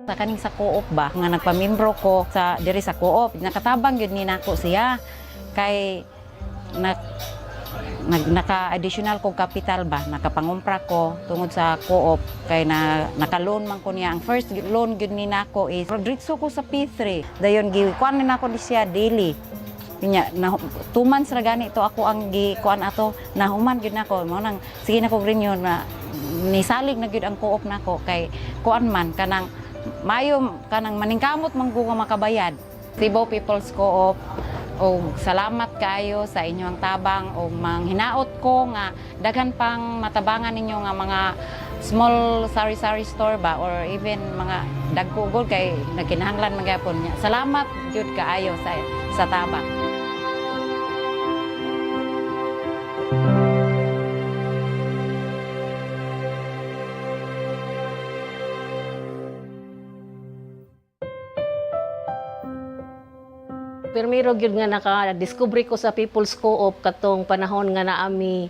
Sa kaning sa co-op ba, nga nagpamimbro ko sa diri sa co-op, nakatabang yun ni nako siya kay naka-additional kong capital ba, nakapangumpra ko tungod sa co-op kay naka-loan man ko niya. Ang first loan yun ni nako is diretso ko sa P3. Dayon gikuan ni nako ni siya daily. Pinya na 2 months ra gani ito ako ang gikuan ato nahuman gyud nako mo nang sige nako renew na nisalig na gyud ang co-op nako kay kuan man kanang mayo kanang maningkamot man ko nga makabayad. CEBU People's Co-op o salamat kayo sa inyong tabang o manghinaot ko nga daghan pang matabangan ninyo nga mga small sari-sari store ba or even mga dagkugol kay nagkinahanglan man gyapon niya. Salamat gyud kaayo sa tabang. Primero gyud nga naka-discovery ko sa People's Co-op katong panahon nga naami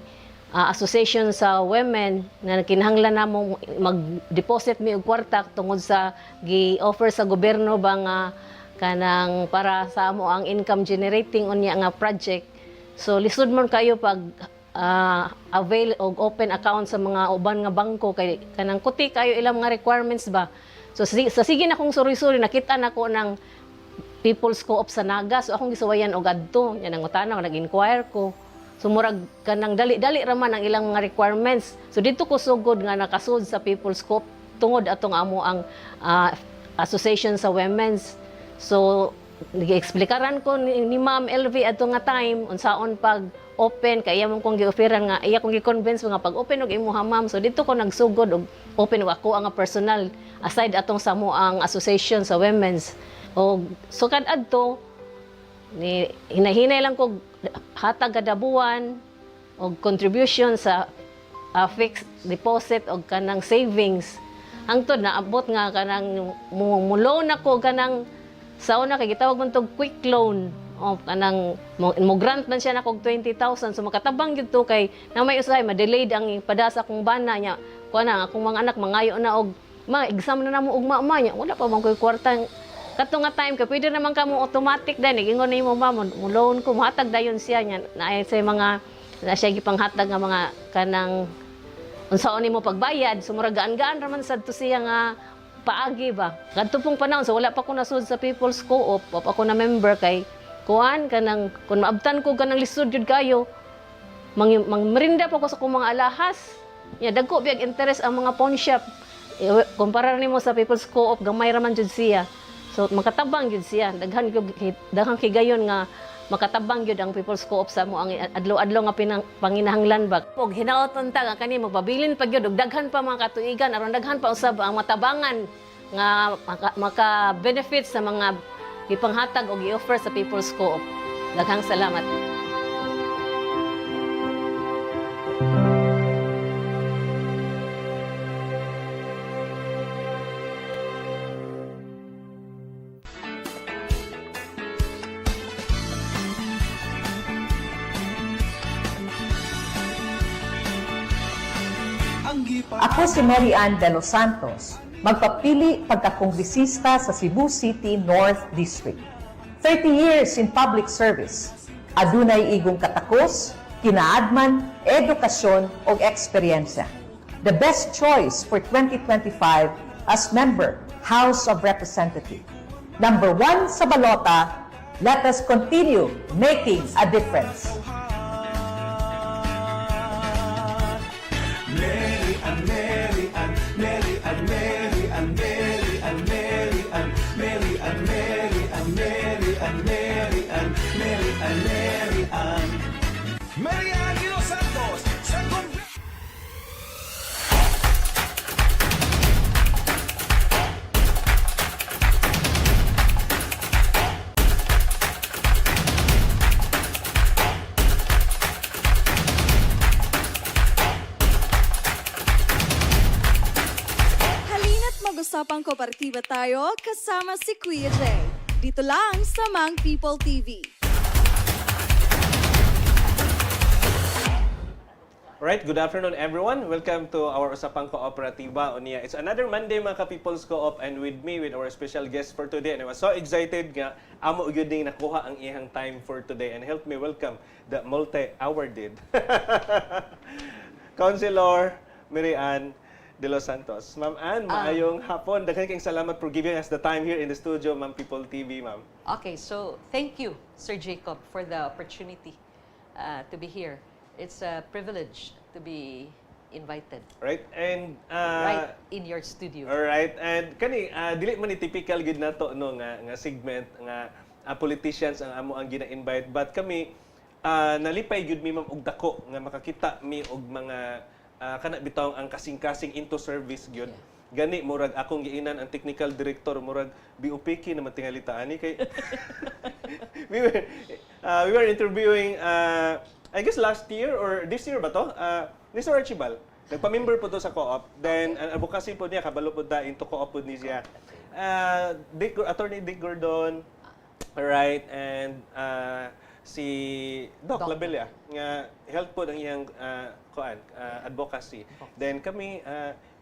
association sa women na kinahanglan namong mag-deposit mi og kwarta tungod sa gi-offer sa gobyerno ba nga kanang para sa amo ang income generating unya nga project. So lisod man kayo pag avail og open account sa mga uban nga bangko kay kanang kuti kayo ilang mga requirements ba. So sa sige na kong suri-suri nakita nako ng People's Co-op sa Naga. So akong gisuwayan og adto. Yan ang utana, nag-inquire ko. So murag kanang dali-dali ra man ang ilang mga requirements. So dito ko sugod nga nakasud sa People's Co-op tungod atong amo ang association sa women's. So nag-explikaran ko ni Ma'am LV ato nga time unsaon pag open kay iya man kong gi-offeran nga iya kong gi-convince nga pag open og imuha ma'am. So dito ko nagsugod og open og ako ang personal aside atong sa mo ang association sa women's. O sukad adto ni hinahinay lang ko hatag kada buwan og contribution sa fixed deposit og kanang savings hangtod naabot nga kanang mo-loan ako kanang sauna kay gitawag man tog quick loan o kanang mo grant man siya nako og 20,000 so makatabang gyud to kay na may usahay ma-delayed ang padasa kong bana nya kuan na akong mga anak mangayo na og exam na namo ugma nya wala pa man koy kwarta. Kato nga time ka, pwede naman ka mo automatic din. Ingon na mo ma'am, mo loan ko, mahatag dayon siya niya. Na sa mga, na siya gipanghatag nga mga kanang, unsaon ni mo pagbayad. So muragaan-gaan raman sa to siya nga paagi ba. Kadto pong panahon, so wala pa ko nasud sa People's Co-op, pa ako na member kay kuan kanang, kung maabtan ko kanang lisod yun kayo, mangmerinda pa ko sa kong mga alahas. Dagko biyag interest ang mga pawn shop. Kumpara nimo sa People's Co-op, gamay raman jud siya. So makatabang gyud siya daghan higayon nga makatabang gyud ang People's Co-op sa mo ang adlaw-adlaw nga panginahanglan ba og hinaoton ta nga kani magpabilin pa gyud og daghan pa mga katuigan aron daghan pa usab ang matabangan nga maka benefits sa mga gipanghatag og i-offer sa People's Co-op. Daghang salamat. Ako si Mary Ann de los Santos, magpapili pagkakongresista sa Cebu City North District. 30 years in public service, adunay igong katakos, kinaadman, edukasyon o eksperyensya. The best choice for 2025 as member, House of Representatives. Number 1 sa balota, let us continue making a difference. Santos, Usapang Kooperatiba tayo kasama si Kuya Jay. Dito lang sa Mang People TV. Right, good afternoon everyone. Welcome to our Usapang Kooperatiba. It's another Monday mga ka-People's Co-op, and with me, with our special guest for today. And I was so excited nga amo gyud ning nakuha ang iyang time for today, and help me welcome the multi-awarded Councilor Mary Ann de los Santos. Ma'am Ann, maayong hapon. Daghan kayong salamat for giving us the time here in the studio, Ma'am People TV, ma'am. Okay, so thank you, Sir Jacob, for the opportunity to be here. It's a privilege to be invited Right? And right in your studio. alright, and kani dili man ni typical gid nato no nga segment nga politicians ang amo ang gina-invite, but kami nalipay gyud mi ma'am og dako nga makakita mi og mga kana bitaw ang kasing-kasing into service gyud. Gani murag akong giinan ang technical director murag BOPK naman tingalita ani kay we were interviewing I guess last year or this year ba to? Mr. Archibald, nagpa-member po to sa co-op. Then, ang advocacy po niya, kabalo po into co-op po ni siya. Attorney Dick Gordon, alright, and si Doc Labella, nga help po ng iyang advocacy. Then kami,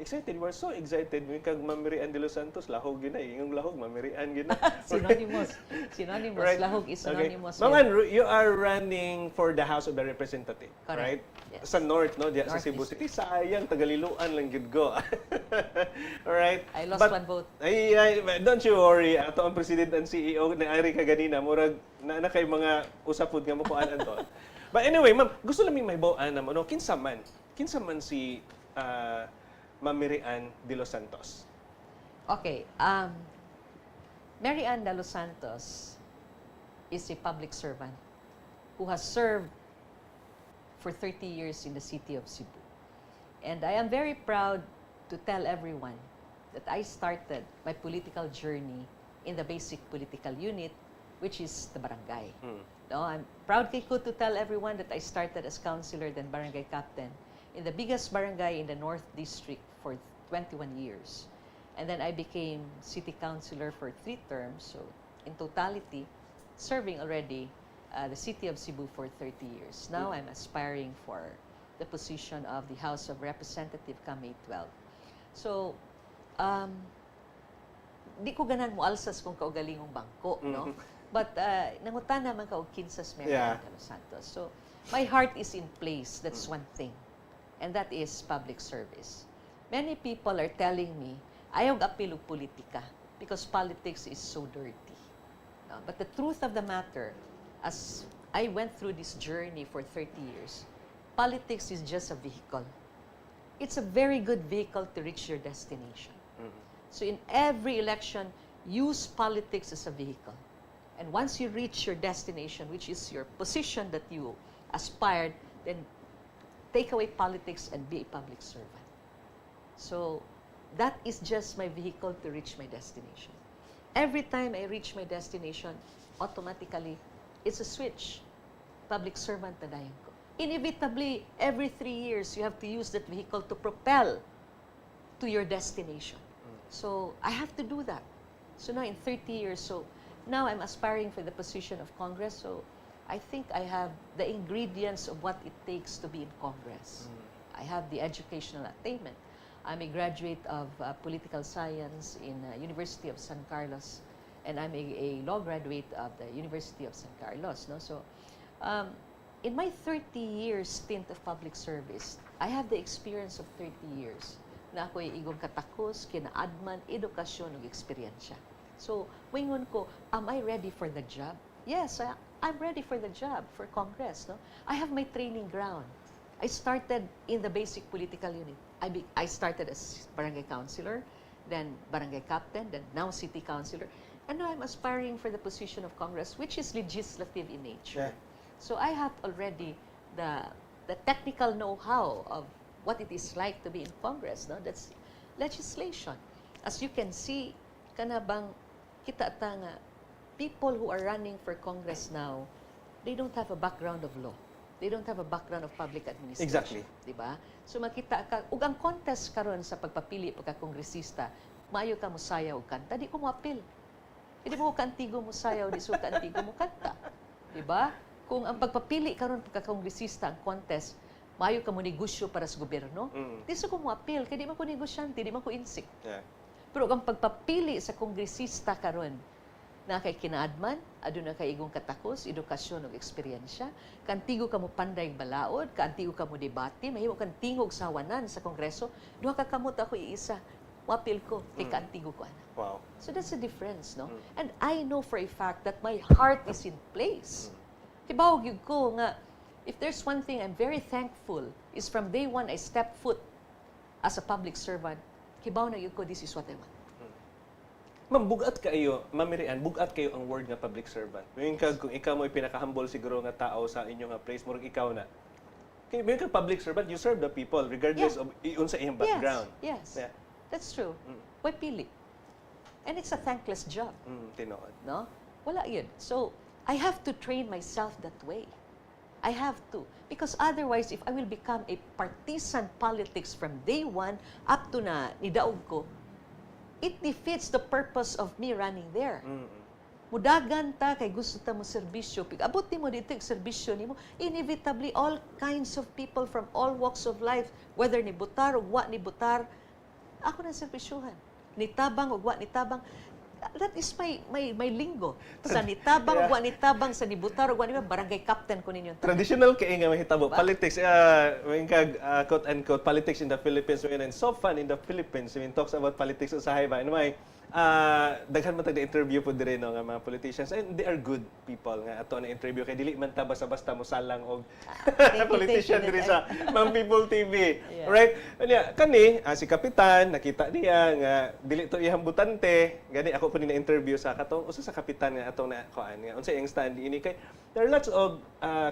excited, we're so excited. Kag Ma'am Mary Ann de los Santos, lahog yun na. Yung lahog, Ma'am Mary Ann yun na. Synonymous. Synonymous. Right. Lahog is synonymous. Ma'am Ann, you are running for the House of the Representative, right? Correct. Yes. Sa North, no? Diya sa North Cebu District. City. Sayang, Tagaliluan lang gid go. Alright? I lost one vote. Don't you worry. Ato ang President and CEO na ari ka ganina. Murag, na kay mga usapod nga mo kuan anto. But anyway, ma'am, gusto namin may bawaan naman. No? Kinsa man si Ma'am Mary Ann de los Santos. Okay. Mary Ann de los Santos is a public servant who has served for 30 years in the city of Cebu. And I am very proud to tell everyone that I started my political journey in the basic political unit, which is the barangay. No, I'm proud to tell everyone that I started as councilor, then barangay captain, in the biggest barangay in the North District for 21 years. And then I became city councilor for 3 terms, so in totality, serving already the city of Cebu for 30 years. Now I'm aspiring for the position of the House of Representative come May 12. So, di ko ganan mo alsas kung kaugalingong bangko, no? But nangutan naman ka og kinsas Mary Ann de los Santos. So, my heart is in place. That's one thing. And that is public service. Many people are telling me, ayaw apil og politika because politics is so dirty. No? But the truth of the matter, as I went through this journey for 30 years, politics is just a vehicle. It's a very good vehicle to reach your destination. So in every election, use politics as a vehicle. And once you reach your destination, which is your position that you aspired, then take away politics and be a public servant. So that is just my vehicle to reach my destination. Every time I reach my destination, automatically, it's a switch. Public servant na dayon ko. Inevitably, every 3 years, you have to use that vehicle to propel to your destination. So I have to do that. So now in 30 years, so now I'm aspiring for the position of Congress. So I think I have the ingredients of what it takes to be in Congress. I have the educational attainment. I'm a graduate of political science in University of San Carlos, and I'm a law graduate of the University of San Carlos. No? So in my 30-year stint of public service, I have the experience of 30 years na ako'y igong katakos, kinaadman, edukasyon, ug eksperyensya. So, wingon ko, am I ready for the job? Yes, I'm ready for the job, for Congress. No? I have my training ground. I started in the basic political unit. I started as barangay councilor, then barangay captain, then now city councilor. And now I'm aspiring for the position of Congress, which is legislative in nature. Yeah. So I have already the technical know-how of what it is like to be in Congress. No? That's legislation. As you can see, kanabang kita nga, people who are running for Congress now, they don't have a background of law. They don't have a background of public administration. Exactly. Diba? So makita ka, ug ang contest karon sa pagpapili pagka-kongresista, maayo ka mo sayaw og kanta, di ko mo apil. Hindi mo kantigo mo sayaw, di so kantigo mo kanta. Diba? Kung ang pagpapili karon pagka-kongresista ang contest, Maayo ka mo negosyo para sa gobyerno. Di sa ko mo appeal, kaya di man ko negosyante, di man ko insik. Yeah. Pero ang pagpapili sa kongresista karon na kay kinaadman, aduna kay igong katakos, edukasyon ug eksperyensya, kantigo ka mo panday balaod, kantigo ka mo debate, mahimo kang tingog sa hawanan sa kongreso, duha ka kamot ako iisa, wapil ko kay kantigo ko ana. Wow. So that's the difference, no? And I know for a fact that my heart is in place. Kibawag yun ko nga, if there's one thing I'm very thankful is from day one I stepped foot as a public servant, kibaw na yun ko, this is what I want. Ma'am, bugat kayo, Ma'am Mirian, bugat kayo ang word nga public servant. Kung ikaw mo pinaka-humble siguro nga tao sa inyong place, murag ikaw na. Kaya ka public servant, you serve the people regardless of unsa iyang background. Yes, Yeah. that's true. Why pili? And it's a thankless job, Tinuod. no? Wala yun. So, I have to train myself that way. I have to. Because otherwise, if I will become a partisan politics from day one up to na nidaog ko, it defeats the purpose of me running there. Mudagan ta kay gusto ta mo serbisyo. Pag abot nimo dito yung serbisyo nimo, inevitably all kinds of people from all walks of life, whether ni butar o wa ni butar, ako na serbisyohan. Nitabang o wa nitabang. That is my lingo. Sa nitabang o wa nitabang, sa nibutar o wa nitabang, barangay captain ko ninyo. Traditional kay nga mahitabo politics quote unquote politics in the Philippines and so fun in the Philippines when talks about politics usahay ba may daghan man tag interview po dire no nga mga politicians and they are good people nga ato na interview kay dili man ta basta-basta mo salang og politician diri sa Mang People TV. Right? Anya kani si kapitan nakita niya nga dili to iyang butante gani ako po ni na-interview sa katong usa sa kapitan nga atong na kuan nga unsa iyang stand ini kay there are lots of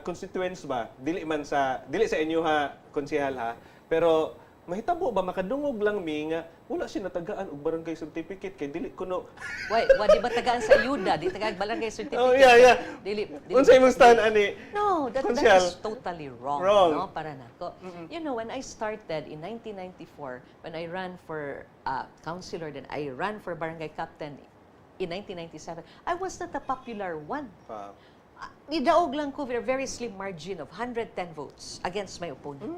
constituents ba dili sa inyo ha konsehal ha pero mahitabo ba makadungog lang mi nga wala siya natagaan og barangay certificate kay dili kuno Wa di ba tagaan sa ayuda, di tagaan barangay certificate. Oh yeah. Dili. Unsa imong stand ani? No, that Konsyal. is totally wrong, no, para nako. You know, when I started in 1994, when I ran for councilor, then I ran for barangay captain in 1997, I was not a popular one. Wow. Nidaog lang ko with a very slim margin of 110 votes against my opponent.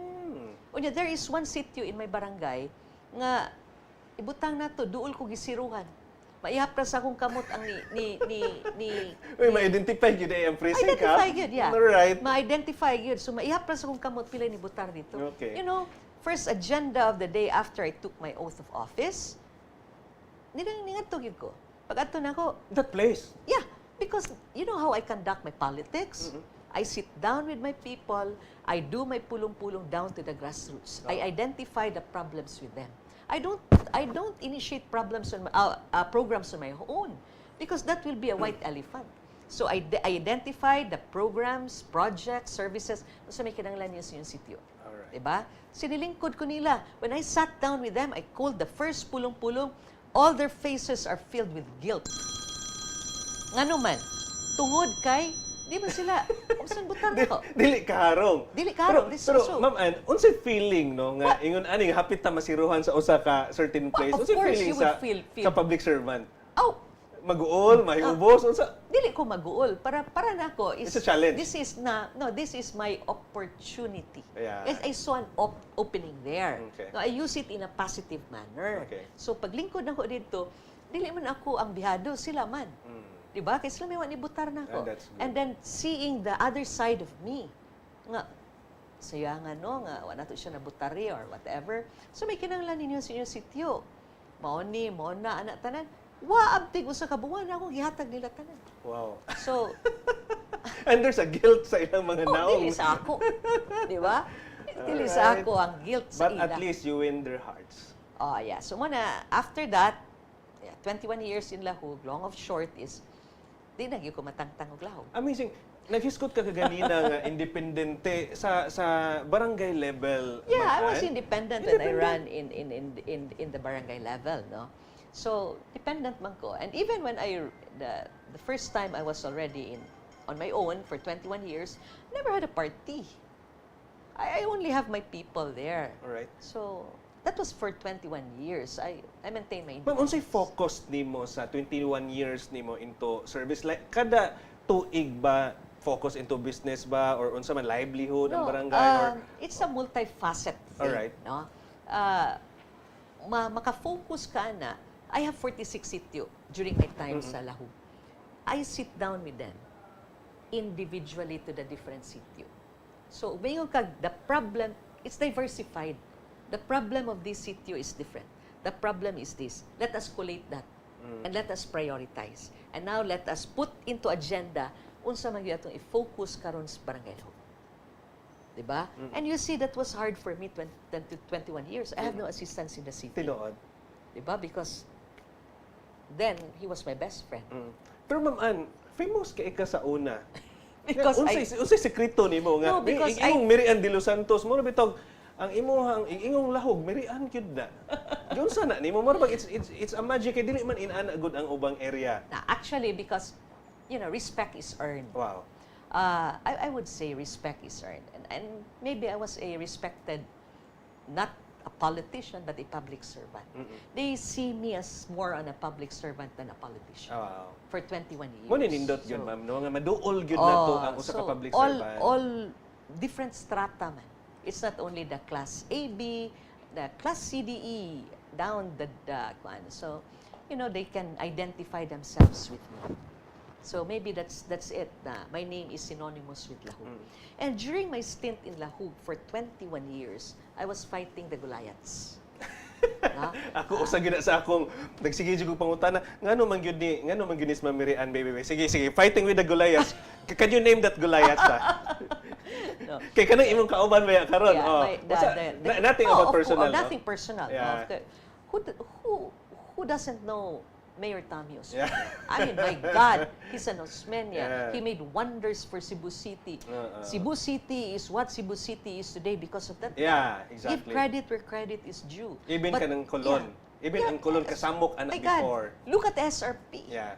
Unya, there is one sitio in my barangay nga ibutang na to, duol ko gisiruhan. Maihapras akong kamot ang Uy, ma-identify gyud ay ang precinct ka. Identify yun, yeah. Alright. Ma-identify yun. So, maihapras akong kamot pila ni butar dito. Okay. You know, first agenda of the day after I took my oath of office, ningatog yun ko. Pag ato na ko, That place. yeah, because you know how I conduct my politics? I sit down with my people, I do my pulong-pulong down to the grassroots. I identify the problems with them. I don't initiate problems on programs on my own because that will be a white elephant. So I identify the programs, projects, services sa may kinahanglan niya sa yung sitio. Alright. Diba? Sinilingkod ko nila. When I sat down with them, I called the first pulong-pulong. All their faces are filled with guilt. Ngano man, tungod kay di ba sila usan butan ko? Dili kaharong. Dili kaharong, this is Pero so. ma'am, unsay feeling no nga ingon ani hapit ta masiruhan sa usa ka certain place. Of Unsay course, feeling you would sa feel. ka public servant? Oh, Maguol, mahubos unsa? dili ko maguol para nako is It's a challenge. This is my opportunity. Yeah. Yes, I saw an opening there. Okay. No, I use it in a positive manner. Okay. So paglingkod nako dito, dili man ako ang bihado, sila man. Diba? Kaya sila may wanibutar na ako. That's good. And then seeing the other side of me, nga, sayangan no, nga, wala to siya nabutari or whatever. So may kinanglan ninyo sa inyong sityo. Mao na, anak tanan. Waabtig usa ka buwan akong gihatag nila tanan. Wow. So, And there's a guilt sa ilang mga naong. dili sa ako. Di ba? Dili sa ako ang guilt sa But ila. at least you win their hearts. Oh, yeah. So, muna, after that, 21 years in Lahug, long of short is, di na gyud ko matangtang og lahog. Amazing. Naghiskot ka kaganina nga independente sa barangay level. Yeah, I was man. independent when I ran in the barangay level, no. So dependent man ko, and even when the first time I was already on my own for 21 years, never had a party. I only have my people there. All right. So that was for 21 years. I maintained my Ma'am, unsay focus nimo sa 21 years nimo into service? Like kada tuig ba focus into business ba or unsa man livelihood ang No, barangay or it's a multifaceted thing. Alright. No? Maka-focus ka na, I have 46 sityo during my time sa Lahug. I sit down with them individually to the different sityo. So, ngayon the problem, it's diversified. The problem of this sityo is different. The problem is this. Let us collate that and let us prioritize. And now let us put into agenda unsa man gyud atong i-focus karon sa barangay Lahug. Diba? And you see, that was hard for me 21 years. I have no assistance in the city. tinuod. Diba? Because then, he was my best friend. Pero Ma'am Ann, famous ka ika sa una. Because unsay sekreto nimo nga? No, because imong Mirian de los Santos mo bitog ang ingong lahog Mirian gyud na. Yun sana nimo mo it's a magic kay dili man inana gud ang ubang area. Actually, because, respect is earned. Wow. I would say respect is earned. And maybe I was a respected, not a politician, but a public servant. They see me as more on a public servant than a politician. Wow. For 21 years. Mo nindot gyud ma'am no nga maduol gyud na to ang usa ka public servant. All different strata man. It's not only the class AB, the class CDE, down the so they can identify themselves with me. So maybe that's it. My name is synonymous with Lahug. And during my stint in Lahug for 21 years, I was fighting the Goliaths. Ako usa gyud sa akong nagsige jud ko pangutana ngano man gyud ni Ma'am Mirian baby. Sige fighting with the Goliaths. Can you name that Goliath No. Kay kanang imong kauban ba karon? Nothing about personal. Nothing personal. Yeah. Okay. Who doesn't know Mayor Tommy Osmeña? Yeah. I mean, my God, he's an Osmeña. Yeah. He made wonders for Cebu City. Cebu City is what Cebu City is today because of that. Yeah, exactly. Give credit where credit is due. Even kanang Colon. Yeah. Even ang Colon kasamok My anak God, before. look at SRP. Yeah.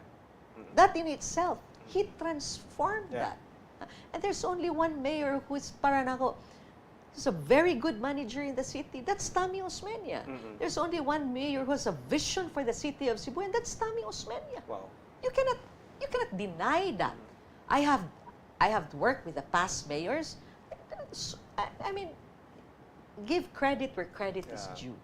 That in itself, he transformed Yeah. that. And there's only one mayor who is who's a very good manager in the city. That's Tommy Osmeña. There's only one mayor who has a vision for the city of Cebu, and that's Tommy Osmeña. Wow. You cannot deny that. I have worked with the past mayors. I mean, give credit where credit is due.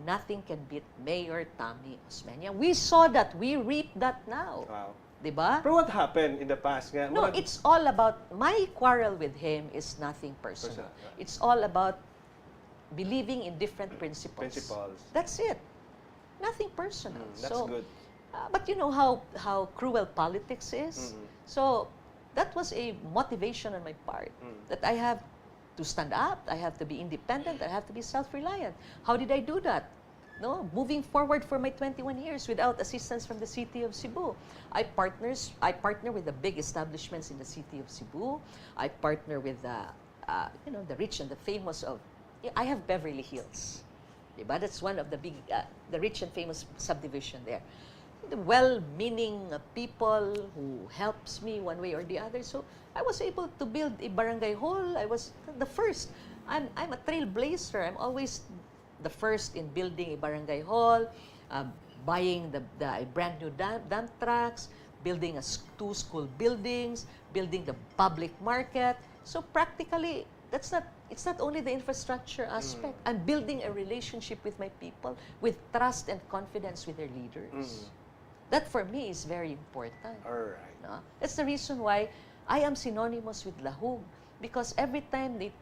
Nothing can beat Mayor Tommy Osmeña. We saw that. We reap that now. Wow. Diba? Pero what happened in the past nga? No, it's all about, my quarrel with him is nothing personal. It's all about believing in different principles. That's it. Nothing personal. That's good. But you know how cruel politics is? So that was a motivation on my part, that I have to stand up, I have to be independent, I have to be self-reliant. How did I do that? No, moving forward for my 21 years without assistance from the city of Cebu. I partner with the big establishments in the city of Cebu. I partner with the rich and the famous of. I have Beverly Hills, but that's one of the big, the rich and famous subdivision there. The well-meaning people who helps me one way or the other. So I was able to build a barangay hall. I was the first. I'm a trailblazer. I'm always the first in building a barangay hall, buying the brand new dump trucks, building 2 school buildings, building the public market. So practically, it's not only the infrastructure aspect. I'm building a relationship with my people, with trust and confidence with their leaders. That for me is very important. All right. No? That's the reason why I am synonymous with Lahug, because every time they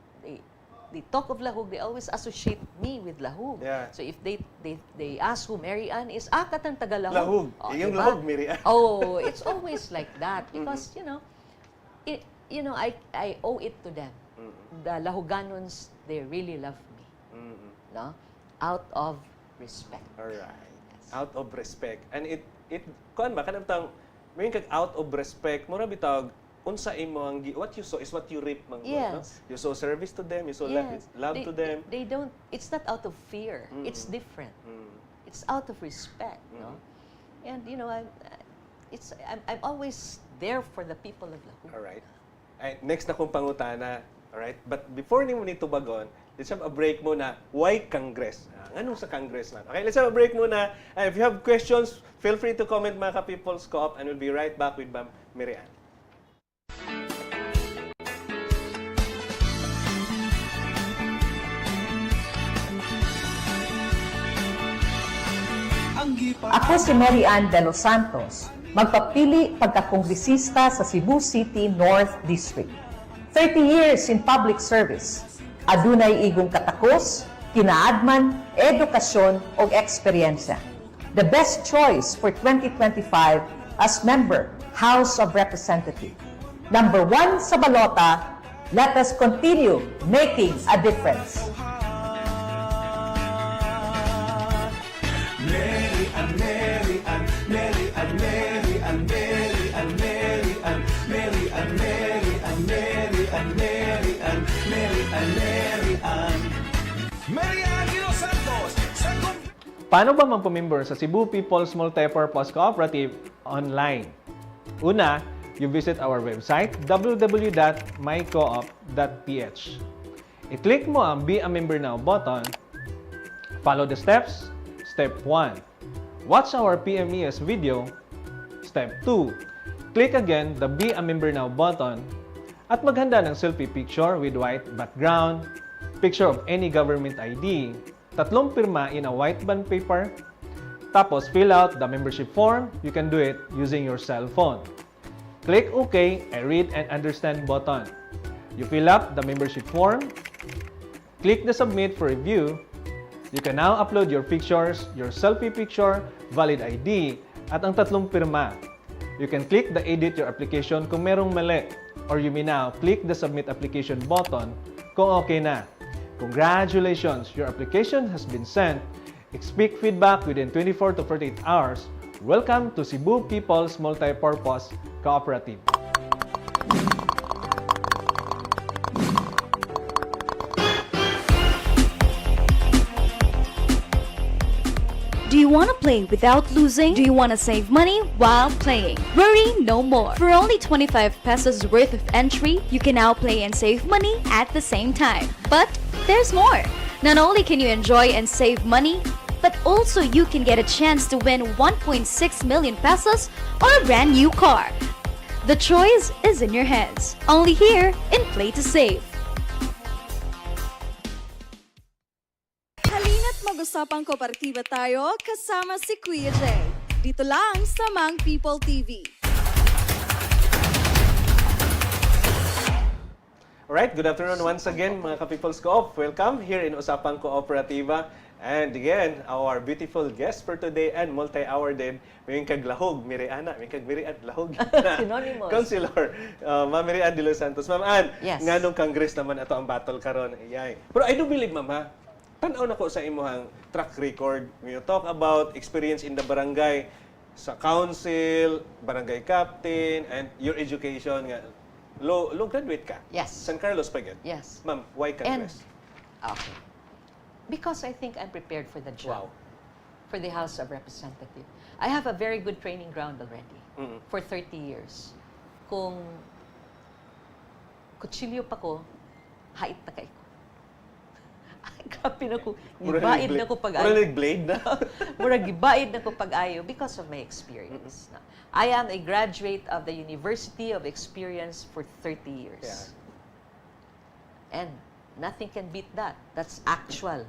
talk of Lahug, they always associate me with Lahug. Yeah. So if they ask who Mary Ann is, katang taga Lahug. Lahug. Yung Diba? Lahug, Mary Ann. Oh, it's always like that because I owe it to them. The Lahuganons, they really love me. No, out of respect. All right. Out of respect. And it kuan ba kanang tang may kag out of respect mo ra bitawg unsa imo ang what you sow is what you reap man. Yes. No? You sow service to them, you sow Yes. love to them. They don't. It's not out of fear. It's different. It's out of respect. No, and I'm always there for the people of Lahug. All right. Ay, next na kong pangutana. All right. But before nimo ni tubagon, let's have a break muna. Why Congress? Anong sa Congress man? Okay, let's have a break muna. If you have questions, feel free to comment mga ka-People's Co-op and we'll be right back with Ma'am Mary Ann. Ako si Mary Ann de los Santos, magpapili pagkakongresista sa Cebu City North District. 30 years in public service. Adunay igong katakos, kinaadman, edukasyon o eksperyensya. The best choice for 2025 as member, House of Representatives. Number 1 sa balota, let us continue making a difference. Paano ba magpamember sa Cebu People's Multipurpose Cooperative online? Una, you visit our website www.mycoop.ph. I-click mo ang Be a Member Now button. Follow the steps. Step 1. Watch our PMES video. Step 2. Click again the Be a Member Now button at maghanda ng selfie picture with white background, picture of any government ID, 3 pirma in a white bond paper, tapos fill out the membership form. You can do it using your cell phone. Click OK and read and understand button. You fill up the membership form, click the submit for review. You can now upload your pictures, your selfie picture, valid ID, at ang 3 pirma. You can click the edit your application kung merong mali, or you may now click the submit application button kung okay na. Congratulations! Your application has been sent. Expect feedback within 24 to 48 hours. Welcome to Cebu People's Multipurpose Cooperative. Do you want to play without losing? Do you want to save money while playing? Worry no more. For only 25 pesos worth of entry, you can now play and save money at the same time. But there's more. Not only can you enjoy and save money, but also you can get a chance to win 1.6 million pesos or a brand new car. The choice is in your hands. Only here in Play to Save. Halina't mag-usapang kooperatiba tayo kasama si Kuya Jay. Dito lang sa Mang People TV. Alright, good afternoon once again mga ka-People's Co-op. Welcome here in Usapang Kooperatiba. And again, our beautiful guest for today and multi-hour din, may kaglahog, Miriana, may kagmirian, lahog. Synonymous. Councilor, Ma'am Mirian de los Santos. Ma'am Ann, Yes. nga nung Congress naman ito ang battle karon. Iyay. Pero I do believe, Ma'am, ha, tanaw na ko sa imuhang track record. When you talk about experience in the barangay, sa council, barangay captain, and your education nga. Law graduate ka? Yes. San Carlos pa yun? Yes. Ma'am, why Congress? Okay. Because I think I'm prepared for the job. Wow. For the House of Representatives. I have a very good training ground already. Mm-mm. For 30 years. Kung kutsilyo pa ko, hait na kayo. Ay, grabe na ko. Gibaid na ko pag-ayo. Murag blade na. Murag gibaid na ko pag-ayo because of my experience. I am a graduate of the University of Experience for 30 years. Yeah. And nothing can beat that. That's actual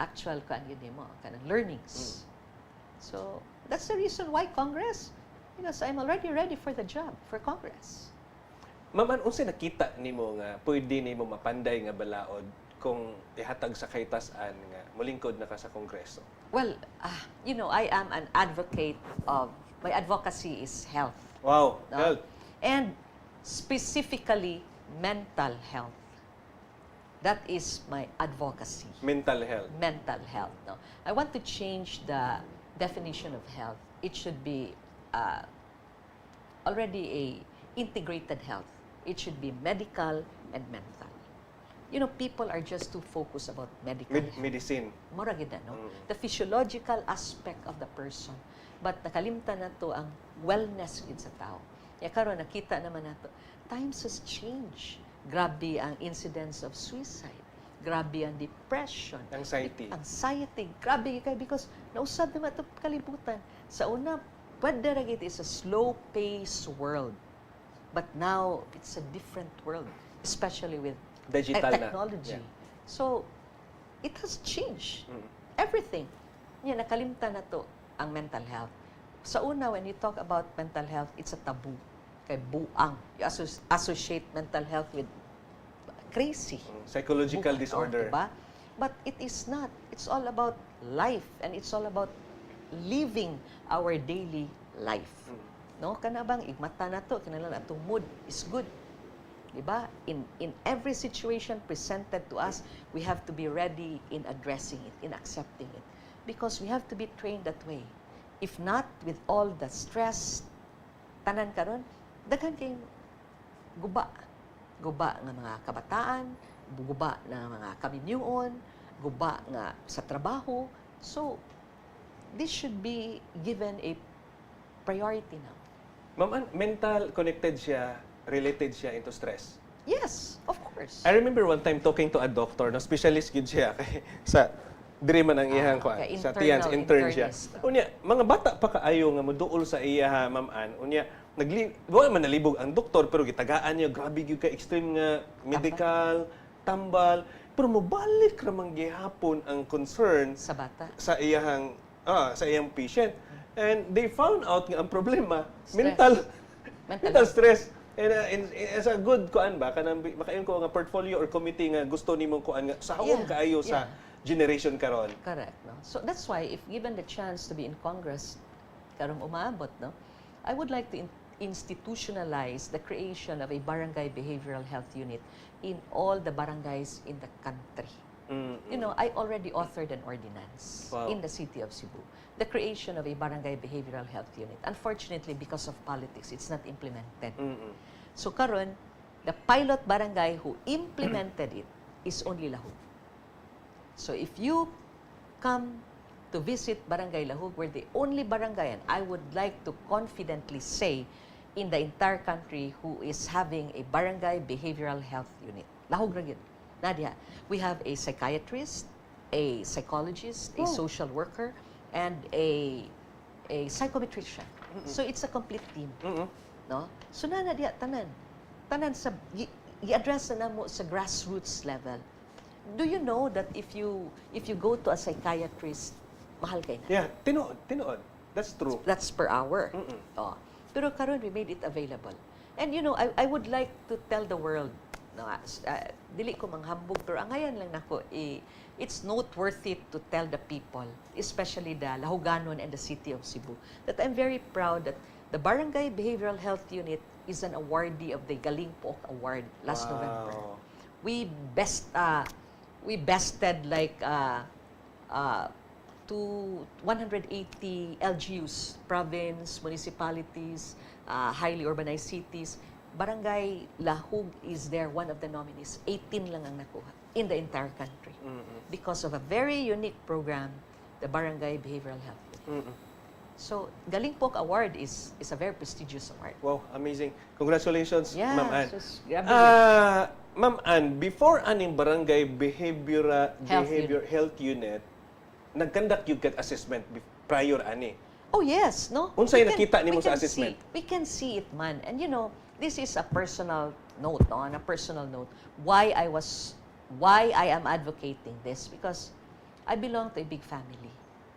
kind of learnings. So that's the reason why Congress, because I'm already ready for the job, for Congress. Ma'am, unsay nakita nimo nga pwede nimo mapanday nga balaod kung ihatag sa kaytas-an nga mulingkod na ka sa Kongreso? Well, I am an advocate of, my advocacy is health. Wow, No? health. And specifically, mental health. That is my advocacy. Mental health. Mental health. No? I want to change the definition of health. It should be already a integrated health. It should be medical and mental. You know, people are just too focused about medical health. Medicine. Mura gid na, no? The physiological aspect of the person. But nakalimtan na to ang wellness gid sa tao. Ya karon nakita naman nato, times has changed. Grabe ang incidence of suicide. Grabe ang depression. Anxiety. Anxiety. Grabe kay because nausab naman ito kalibutan. Sa una, pwede ra gid is a slow-paced world. But now, it's a different world. Especially with Digital na. technology. Yeah. So, it has changed. Everything. Nya nakalimtan na to ang mental health. Sa una, when you talk about mental health, it's a taboo. Kay buang. You associate mental health with crazy. Psychological Buang, disorder. diba? But it is not. It's all about life and it's all about living our daily life. No? Kana bang igmata na to, kinala atong mood is good. Diba? In every situation presented to us, we have to be ready in addressing it, in accepting it. Because we have to be trained that way. If not, with all the stress, tanan karon, daghan kayong guba. Guba nga mga kabataan, guba na mga kaminyuon, guba nga sa trabaho. So, this should be given a priority now. Ma'am Ann, mental connected siya, related siya into stress. Yes, of course. I remember one time talking to a doctor, no, specialist gid siya kay sa diri man ang iyang kuan, okay, sa tiyan, sa intern siya. internist. Unya, mga bata pa kaayo nga moduol sa iya, Ma'am Ann. Unya, wala man nalibog ang doktor pero gitagaan niya grabe gyud ka extreme nga medical, tambal, pero mobalik ra man gihapon ang concern Sa bata. sa iyang patient. And they found out nga ang problema, Stress. mental stress. And as a good kuan ba kanang makayon ko nga portfolio or committee nga gusto nimong kuan nga sahom kaayo sa generation karon. Correct. No? So that's why if given the chance to be in Congress, karong umaabot, no, I would like to institutionalize the creation of a barangay behavioral health unit in all the barangays in the country. You know, I already authored an ordinance in the city of Cebu. The creation of a barangay behavioral health unit. Unfortunately, because of politics, it's not implemented. So karon, the pilot barangay who implemented it is only Lahug. So if you come to visit Barangay Lahug, we're the only barangay, and I would like to confidently say, in the entire country who is having a barangay behavioral health unit. Lahug ra gyud. Nadia, we have a psychiatrist, a psychologist, a social worker, and a psychometrician. So it's a complete team. No? So Nadia, tanan sa i-address na mo sa grassroots level. Do you know that if you go to a psychiatrist, mahal kay na? Yeah, tinuod. That's true. That's per hour. Oh. Pero karon we made it available. And you know, I would like to tell the world, no, dili ko manghambog pero angayan lang nako, it's noteworthy to tell the people, especially the Lahuganon and the city of Cebu, that I'm very proud that the Barangay Behavioral Health Unit is an awardee of the Galing Pook Award last November. We bested like 180 LGUs, province, municipalities, highly urbanized cities. Barangay Lahug is there, one of the nominees. 18 lang ang nakuha in the entire country. Because of a very unique program, the Barangay Behavioral Health. So, Galing Pook Award is a very prestigious award. Wow, amazing. Congratulations, Yeah, Ma'am Ann. sus, grabe. Ma'am Ann, before aning barangay Health health unit, nag-conduct yung assessment prior ani. Oh yes, no? Unsay We can- nakita nimo we sa can assessment? We can see it, man. And you know, this is a personal note, no? On a personal note, why I am advocating this, because I belong to a big family,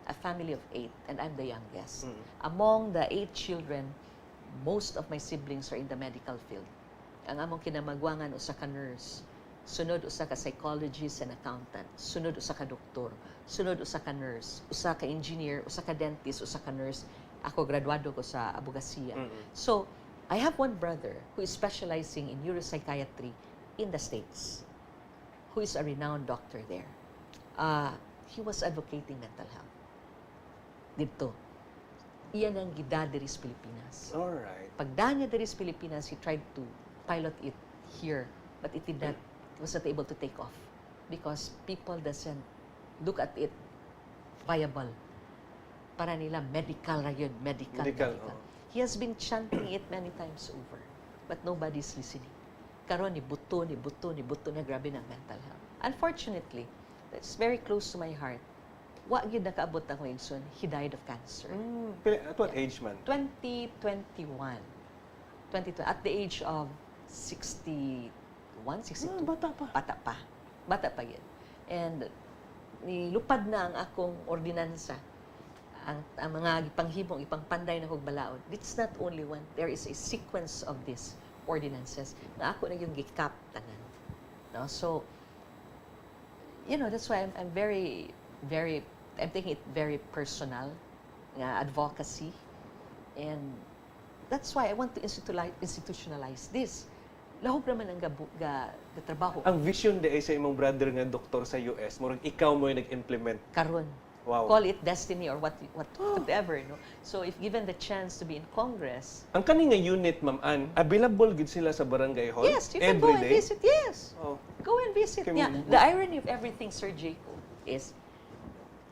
a family of 8, and I'm the youngest. Among the 8 children, most of my siblings are in the medical field. Ang among kinamagwangan usa ka nurse, sunod usa ka psychologist and accountant, sunod usa ka doktor, sunod usa ka nurse, usa ka engineer, usa ka dentist, usa ka nurse. Ako graduado ko sa abogasiya. So, I have one brother who is specializing in neuropsychiatry in the States, who is a renowned doctor there. He was advocating mental health. Dito. Iyan ang gida diri sa Pilipinas. Alright. Pagda niya diri sa Pilipinas, he tried to pilot it here, but it was not able to take off because people doesn't look at it viable. Para nila, medical ra yun, medical. He has been chanting it many times over, but nobody's listening. Karon ni buto na grabe ng mental health. Unfortunately, that's very close to my heart. Wa gyud nakaabot ako igsoon, he died of cancer. At what age man? 2021. At the age of 61, 62. Bata pa yun. And nilupad na ang akong ordinansa ang mga ipanghimong, ipangpanday na hugbalaod, it's not only one. There is a sequence of these ordinances na ako na yung gikap tanan. No? So, that's why I'm very, very, I'm taking it very personal, nga advocacy. And that's why I want to institutionalize this. Lahog naman ang trabaho. Ang vision di ay sa imong brother nga doktor sa US, murag ikaw mo yung nag-implement. Karon. Wow. Call it destiny or whatever. No? So if given the chance to be in Congress, Ang kani nga unit, Ma'am Ann, available gid sila sa barangay hall? yes, you can go and visit. Yes. Oh. Go and visit. Can Yeah. we- The irony of everything, Sir Jacob, is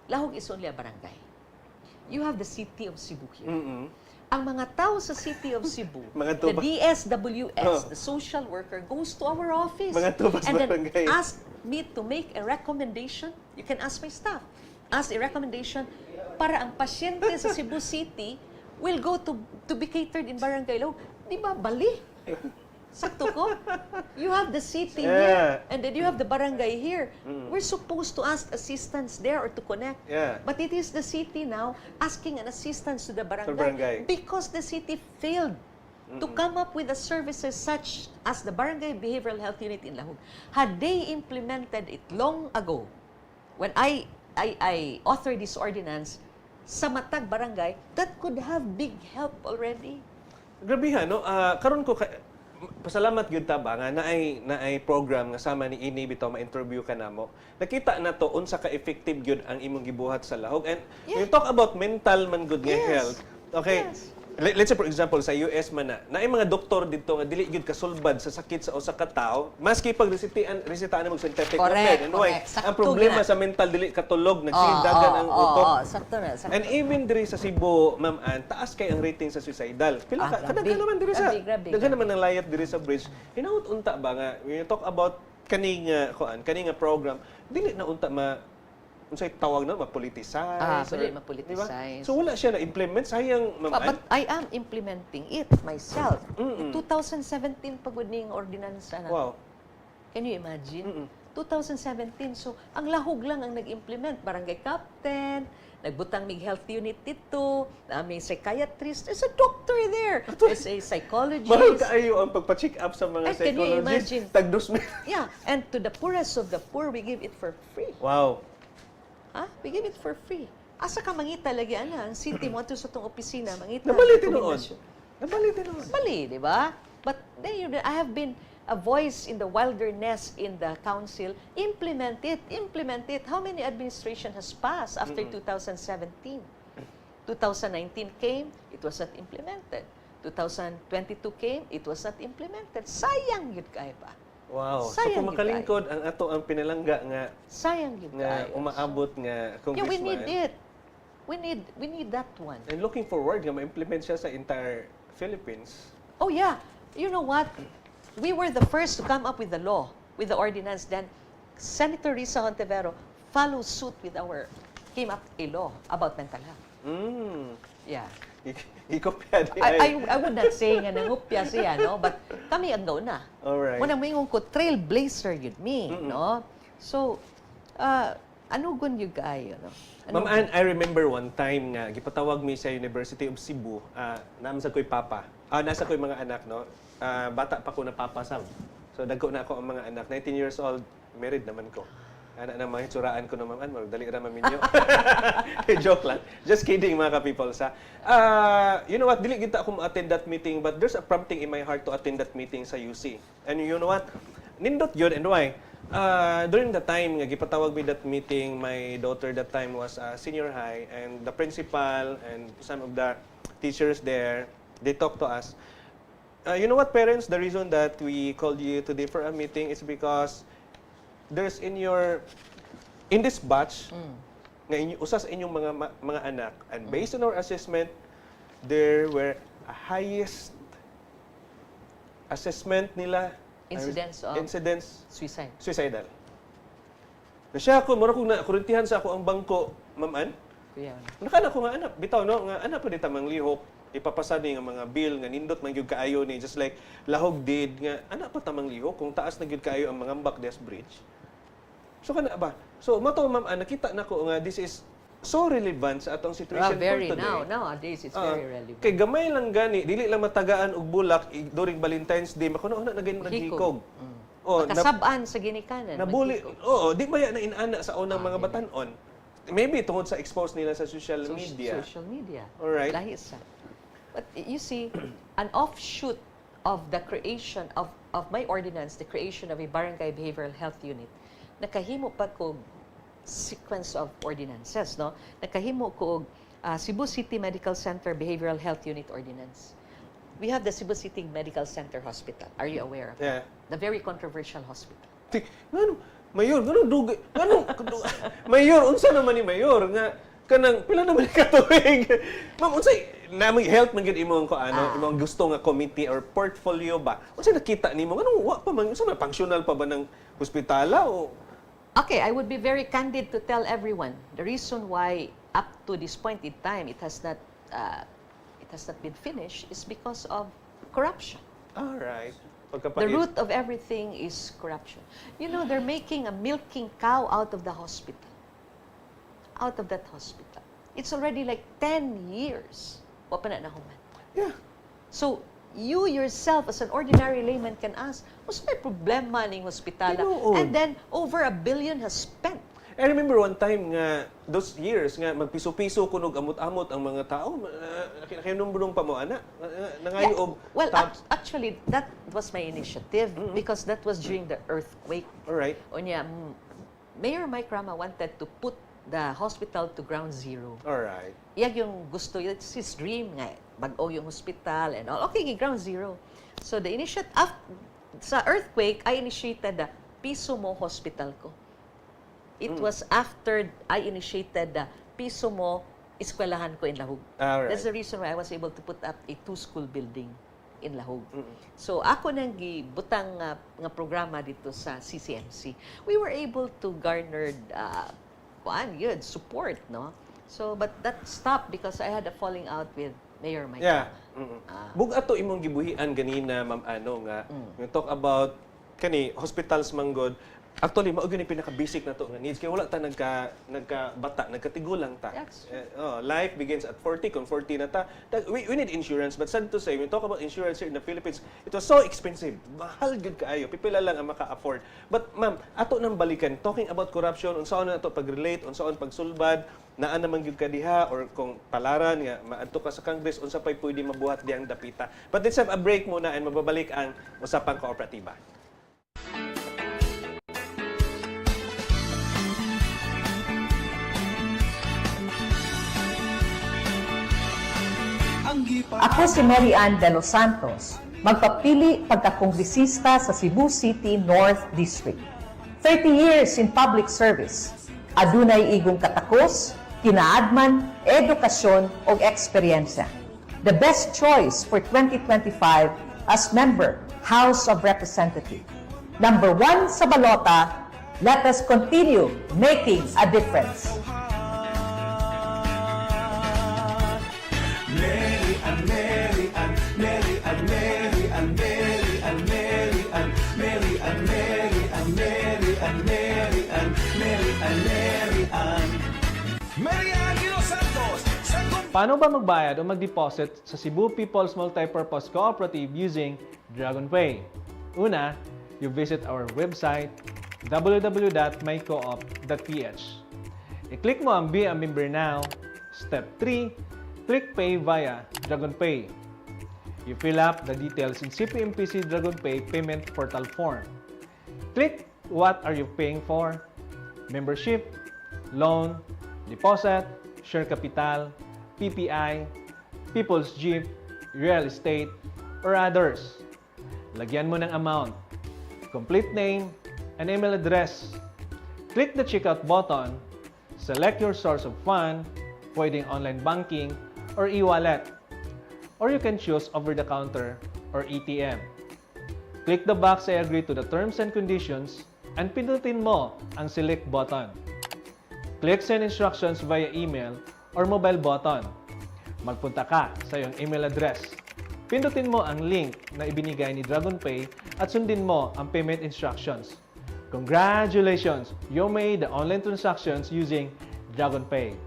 lahog is only a barangay. You have the city of Cebu here. Mm-mm. Ang mga tao sa city of Cebu, Mga the tubas. DSWS, Oh. the social worker, goes to our office Mga tubas and then barangay. ask me to make a recommendation. You can ask my staff. Ask a recommendation para ang pasyente sa Cebu City will go to be catered in Barangay Laog. Di ba, bali? Sakto ko? You have the city here, and then you have the barangay here. We're supposed to ask assistance there or to connect. Yeah. But it is the city now asking an assistance to the barangay, barangay. because the city failed to come up with the services such as the Barangay Behavioral Health Unit in Lahog. Had they implemented it long ago, when I authored this ordinance, sa matag barangay, that could have big help already. Grabe ha, no? Karon ko, pasalamat gyud ta ba nga naay program nga sama ni ini bitaw ma-interview ka namo. Nakita na to unsa ka effective gyud ang imong gibuhat sa lahog. And you talk about mental man good nga Yes. health. Okay. Yes. Let's say for example sa US man naay mga doktor dito nga dili gyud kasulbad sa sakit sa usa ka tawo maski pag resetahan mo scientific Correct, method. Anyway, correct. Sakto ang problema gina. sa mental dili katulog nagsildagan ang utok. Sakto na. Sakto. And even diri sa Cebu, Ma'am Ann, taas kay ang rating sa suicidal. Pila ka? grabe. Kadaghan naman diri sa Grabe. daghan naman ang layat diri sa bridge. Hinaut unta ba nga when you talk about kaning kaning program, dili na unta unsay tawag na ma-politicize. Dili or- ma-politicize. diba? So wala siya na implement sayang Ma'am Ann. But I am implementing it myself. Mm-mm. 2017 pagod ning ordinansa na. Wow. Can you imagine? Mm-mm. 2017. So, ang lahog lang ang nag-implement. Barangay captain, nagbutang mig health unit dito, may psychiatrist, there's a doctor there, there's a psychologist. Mahal kaayo ang pagpa-check up sa mga Ay, can you psychologists. imagine? Tag-2,000. Yeah, and to the poorest of the poor, we give it for free. Wow. We give it for free. Asa ka mangita lagi, ang city mo ato sa tong opisina, mangita. Nabali tinuod. kombinasyon. Nabali tinuod. Mali, di ba? But then I have been a voice in the wilderness in the council. Implement it, implement it. How many administration has passed after 2017? 2019 came, it was not implemented. 2022 came, it was not implemented. Sayang yun kayo pa. Wow. So Sayang kung yun makalingkod ang ato ang pinalangga nga Sayang yun nga kayo. umaabot nga Yeah, congressman. we need it. We need that one. And looking forward nga ma-implement siya sa entire Philippines. Oh yeah. You know what? We were the first to come up with the law, with the ordinance. Then Senator Risa Hontevero followed suit with came up a law about mental health. Yeah. Ikopya di I would not say nga nangupya siya, no? But kami ang na. Alright. Muna mo ko, trailblazer yun me, no? So, ano gun yung kayo, no? Ma'am Ann, I remember one time nga gipatawag mi sa University of Cebu, namsa ko'y papa. Nasa ko'y mga anak, no? Bata pa ko na papa sam. So dagko na ako ang mga anak. 19 years old, married naman ko. Anak na mga itsuraan ko na Ma'am Ann, magdali ra maminyo. Joke lang. Just kidding mga ka-people sa. You know what, dili kita ako ma-attend that meeting, but there's a prompting in my heart to attend that meeting sa UC. And you know what? Nindot yun, and why? During the time nga gipatawag mi that meeting, my daughter that time was senior high, and the principal and some of the teachers there, they talked to us. You know what, parents, the reason that we called you today for a meeting is because there's in this batch nga usas inyong mga anak, and based on our assessment, there were a highest assessment nila Incidents suicide. suicidal. Na siya ako, mura kong nakurintihan sa ako ang bangko, Ma'am Ann. Yeah. Nakana ko nga anak, bitaw no, nga anak pa di tamang lihok, ipapasa ni nga mga bill nga nindot man gyud kaayo ni, just like lahog did nga anak pa tamang lihok kung taas na gyud kaayo ang mga Mbak Des Bridge. So kana ba? So mato Ma'am Ann, nakita nako nga this is so relevant sa atong situation Very for today. nowadays it's very relevant. Kay gamay lang gani, dili lang matagaan og bulak during Valentine's Day, makuno na naghikog. Makasab-an sa ginikanan. Nabuli. maghikog. Oo, di ba yan na inana sa unang mga batanon? Maybe tungod sa expose nila sa social media. Social media. Alright. Lahi sa. But you see, an offshoot of the creation of my ordinance, the creation of a barangay behavioral health unit, nakahimo pa ko sequence of ordinances, no? Nakahimo ko Cebu City Medical Center Behavioral Health Unit Ordinance. We have the Cebu City Medical Center Hospital. Are you aware of it? Yeah. The very controversial hospital. Ngano, Mayor, ngano dugay, ngano Mayor, unsa naman ni Mayor nga kanang pila naman ka tuig. Ma'am, unsay namay health man gid imong ko imong gusto nga committee or portfolio ba? Unsay nakita nimo ngano wa pa man unsa man functional pa ba ng hospitala o Okay, I would be very candid to tell everyone the reason why up to this point in time it has not been finished is because of corruption. all right. The root of everything is corruption. You know, they're making a milking cow out of the hospital. Out of that hospital. It's already like 10 years. Wa pa na nahuman. Yeah. So, you yourself as an ordinary layman can ask, what's may problema ning hospitala? Tinuod. And then, over $1 billion has spent. I remember one time nga, those years nga, magpiso-piso kunog amot-amot ang mga tao. Nakinumbrong pa mo, ana. Nangayo og Well, tabs. actually, that was my initiative because that was during the earthquake. Alright. Onya, Mayor Mike Rama wanted to put the hospital to ground zero. Alright. Yan yung gusto, it's his dream nga. Bag-o yung hospital and all. Okay, ground zero. So the sa earthquake, I initiated the Piso Mo Hospital ko. It was after I initiated the Piso Mo Eskwelahan ko in Lahug. Alright. That's the reason why I was able to put up a 2-school building in Lahug. So ako nang gibutang nga programa dito sa CCMC. We were able to garner good support, no? So but that stopped because I had a falling out with Mayor Mike. Yeah. Bug ato imong gibuhian ganina ma'am nga you talk about kani hospitals manggod. Actually mao gyud pinaka-basic na to nga needs kay wala ta nagkabata, nagkatigulang ta. That's Life begins at 40 kung 40 na ta. We need insurance but sad to say when we talk about insurance here in the Philippines, it was so expensive. Mahal gyud kaayo, pipila lang ang maka-afford. But ma'am, ato nang balikan talking about corruption, unsaon na to pag-relate, unsaon pagsulbad, naa naman gyud ka diha or kung palaran nga maadto ka sa Congress unsa pay pwede mabuhat diyang dapita. But let's have a break muna and mababalik ang Usapang Kooperatiba. Ako si Mary Ann de los Santos, magpapili pagkakongresista sa Cebu City North District. 30 years in public service, adunay igong katakos, kinaadman, edukasyon o eksperyensya. The best choice for 2025 as member, House of Representatives. Number 1 sa balota, let us continue making a difference. Paano ba magbayad o mag-deposit sa Cebu People's Multipurpose Cooperative using DragonPay? Una, you visit our website www.mycoop.ph. I-click mo ang Be a Member Now. Step 3, click Pay via DragonPay. You fill up the details in CPMPC DragonPay payment portal form. Click what are you paying for? Membership, loan, deposit, share capital, PPI, People's Jeep, real estate, or others. Lagyan mo ng amount, complete name, and email address. Click the checkout button, select your source of fund, pwedeng online banking, or e-wallet. Or you can choose over-the-counter or ATM. Click the box I agree to the terms and conditions and pindutin mo ang select button. Click send instructions via email or mobile button. Magpunta ka sa iyong email address. Pindutin mo ang link na ibinigay ni DragonPay at sundin mo ang payment instructions. Congratulations! You made the online transactions using DragonPay.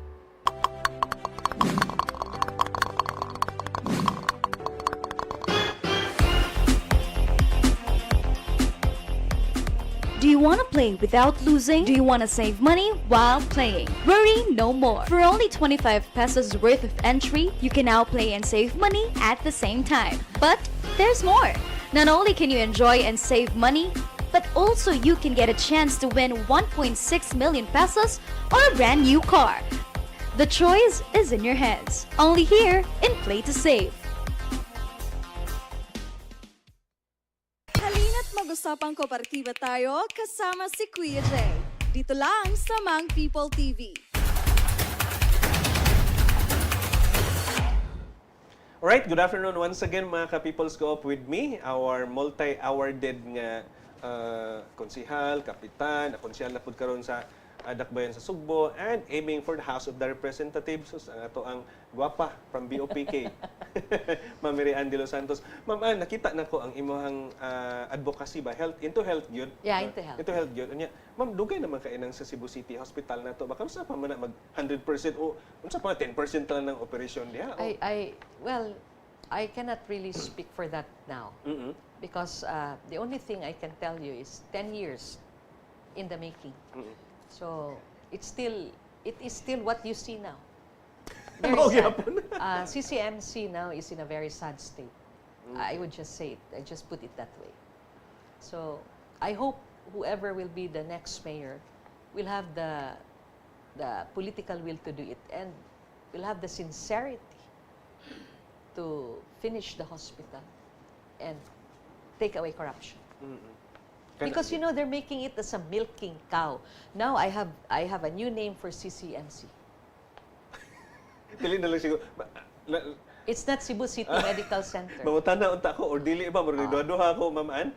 Do you want to play without losing? Do you want to save money while playing? Worry no more. For only 25 pesos worth of entry, you can now play and save money at the same time. But there's more. Not only can you enjoy and save money, but also you can get a chance to win 1.6 million pesos or a brand new car. The choice is in your hands. Only here in Play to Save. Halina't mag-usapang kooperatiba tayo kasama si Kuya Jay. Dito lang sa Mang People TV. Alright, good afternoon once again mga ka-People's Co-op with me, our multi-awarded nga konsihal, kapitan, konsyal na pud karon sa Dakbayan sa Sugbo and aiming for the House of the Representatives. So, ato ang gwapa from BOPK, Ma'am Mary Ann de los Santos. Ma'am Ann, nakita na ko ang imong advocacy ba? Into health yun? Yeah, into health. Into health yun. Ma'am, dugay naman kainang sa Cebu City Hospital na to. Baka sa pa man na mag 100% o unsa pa 10% lang ng operasyon diha? Well, I cannot really speak for that now. Because the only thing I can tell you is 10 years in the making. So, it is still what you see now. Very sad. CCMC now is in a very sad state. I would just say it. I just put it that way. So, I hope whoever will be the next mayor will have the political will to do it and will have the sincerity to finish the hospital and take away corruption. Because you know they're making it as a milking cow. Now I have a new name for CCMC. Dili na lang siguro. It's not Cebu City Medical Center. Mangutana unta ko or dili ba murag duha ko Ma'am Ann?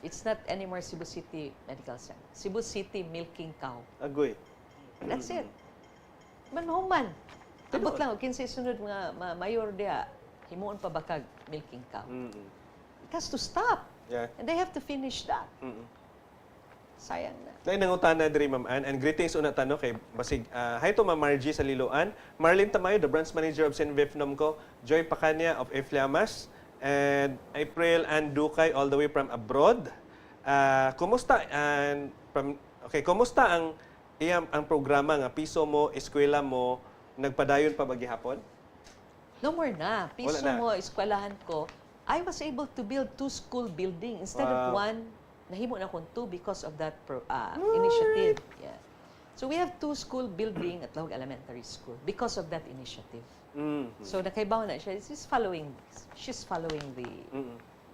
It's not anymore Cebu City Medical Center. Cebu City Milking Cow. Agoy. That's it. Manhuman. Abot lang, kinsay sunod nga mayor diha, himuon pa bakag milking cow. It has to stop. Yeah. And they have to finish that. Sayang na. Dahil nangutana diri Ma'am Ann and greetings una tano kay basig hi to Ma'am Margie sa Liloan, Marlene Tamayo, the branch manager of Senvifnom ko, Joy Pacania of Eflamas, and April and Dukay all the way from abroad. Kumusta kumusta ang ang programa nga piso mo, eskwela mo nagpadayon pa ba gihapon? No more na. Piso Wala na. mo, eskwelahan ko. I was able to build 2 school building instead of 1. Nahimo na kung 2 because of that initiative. Yeah. So we have 2 school building at Lawag Elementary School because of that initiative. So nakaibaw na siya. She's following the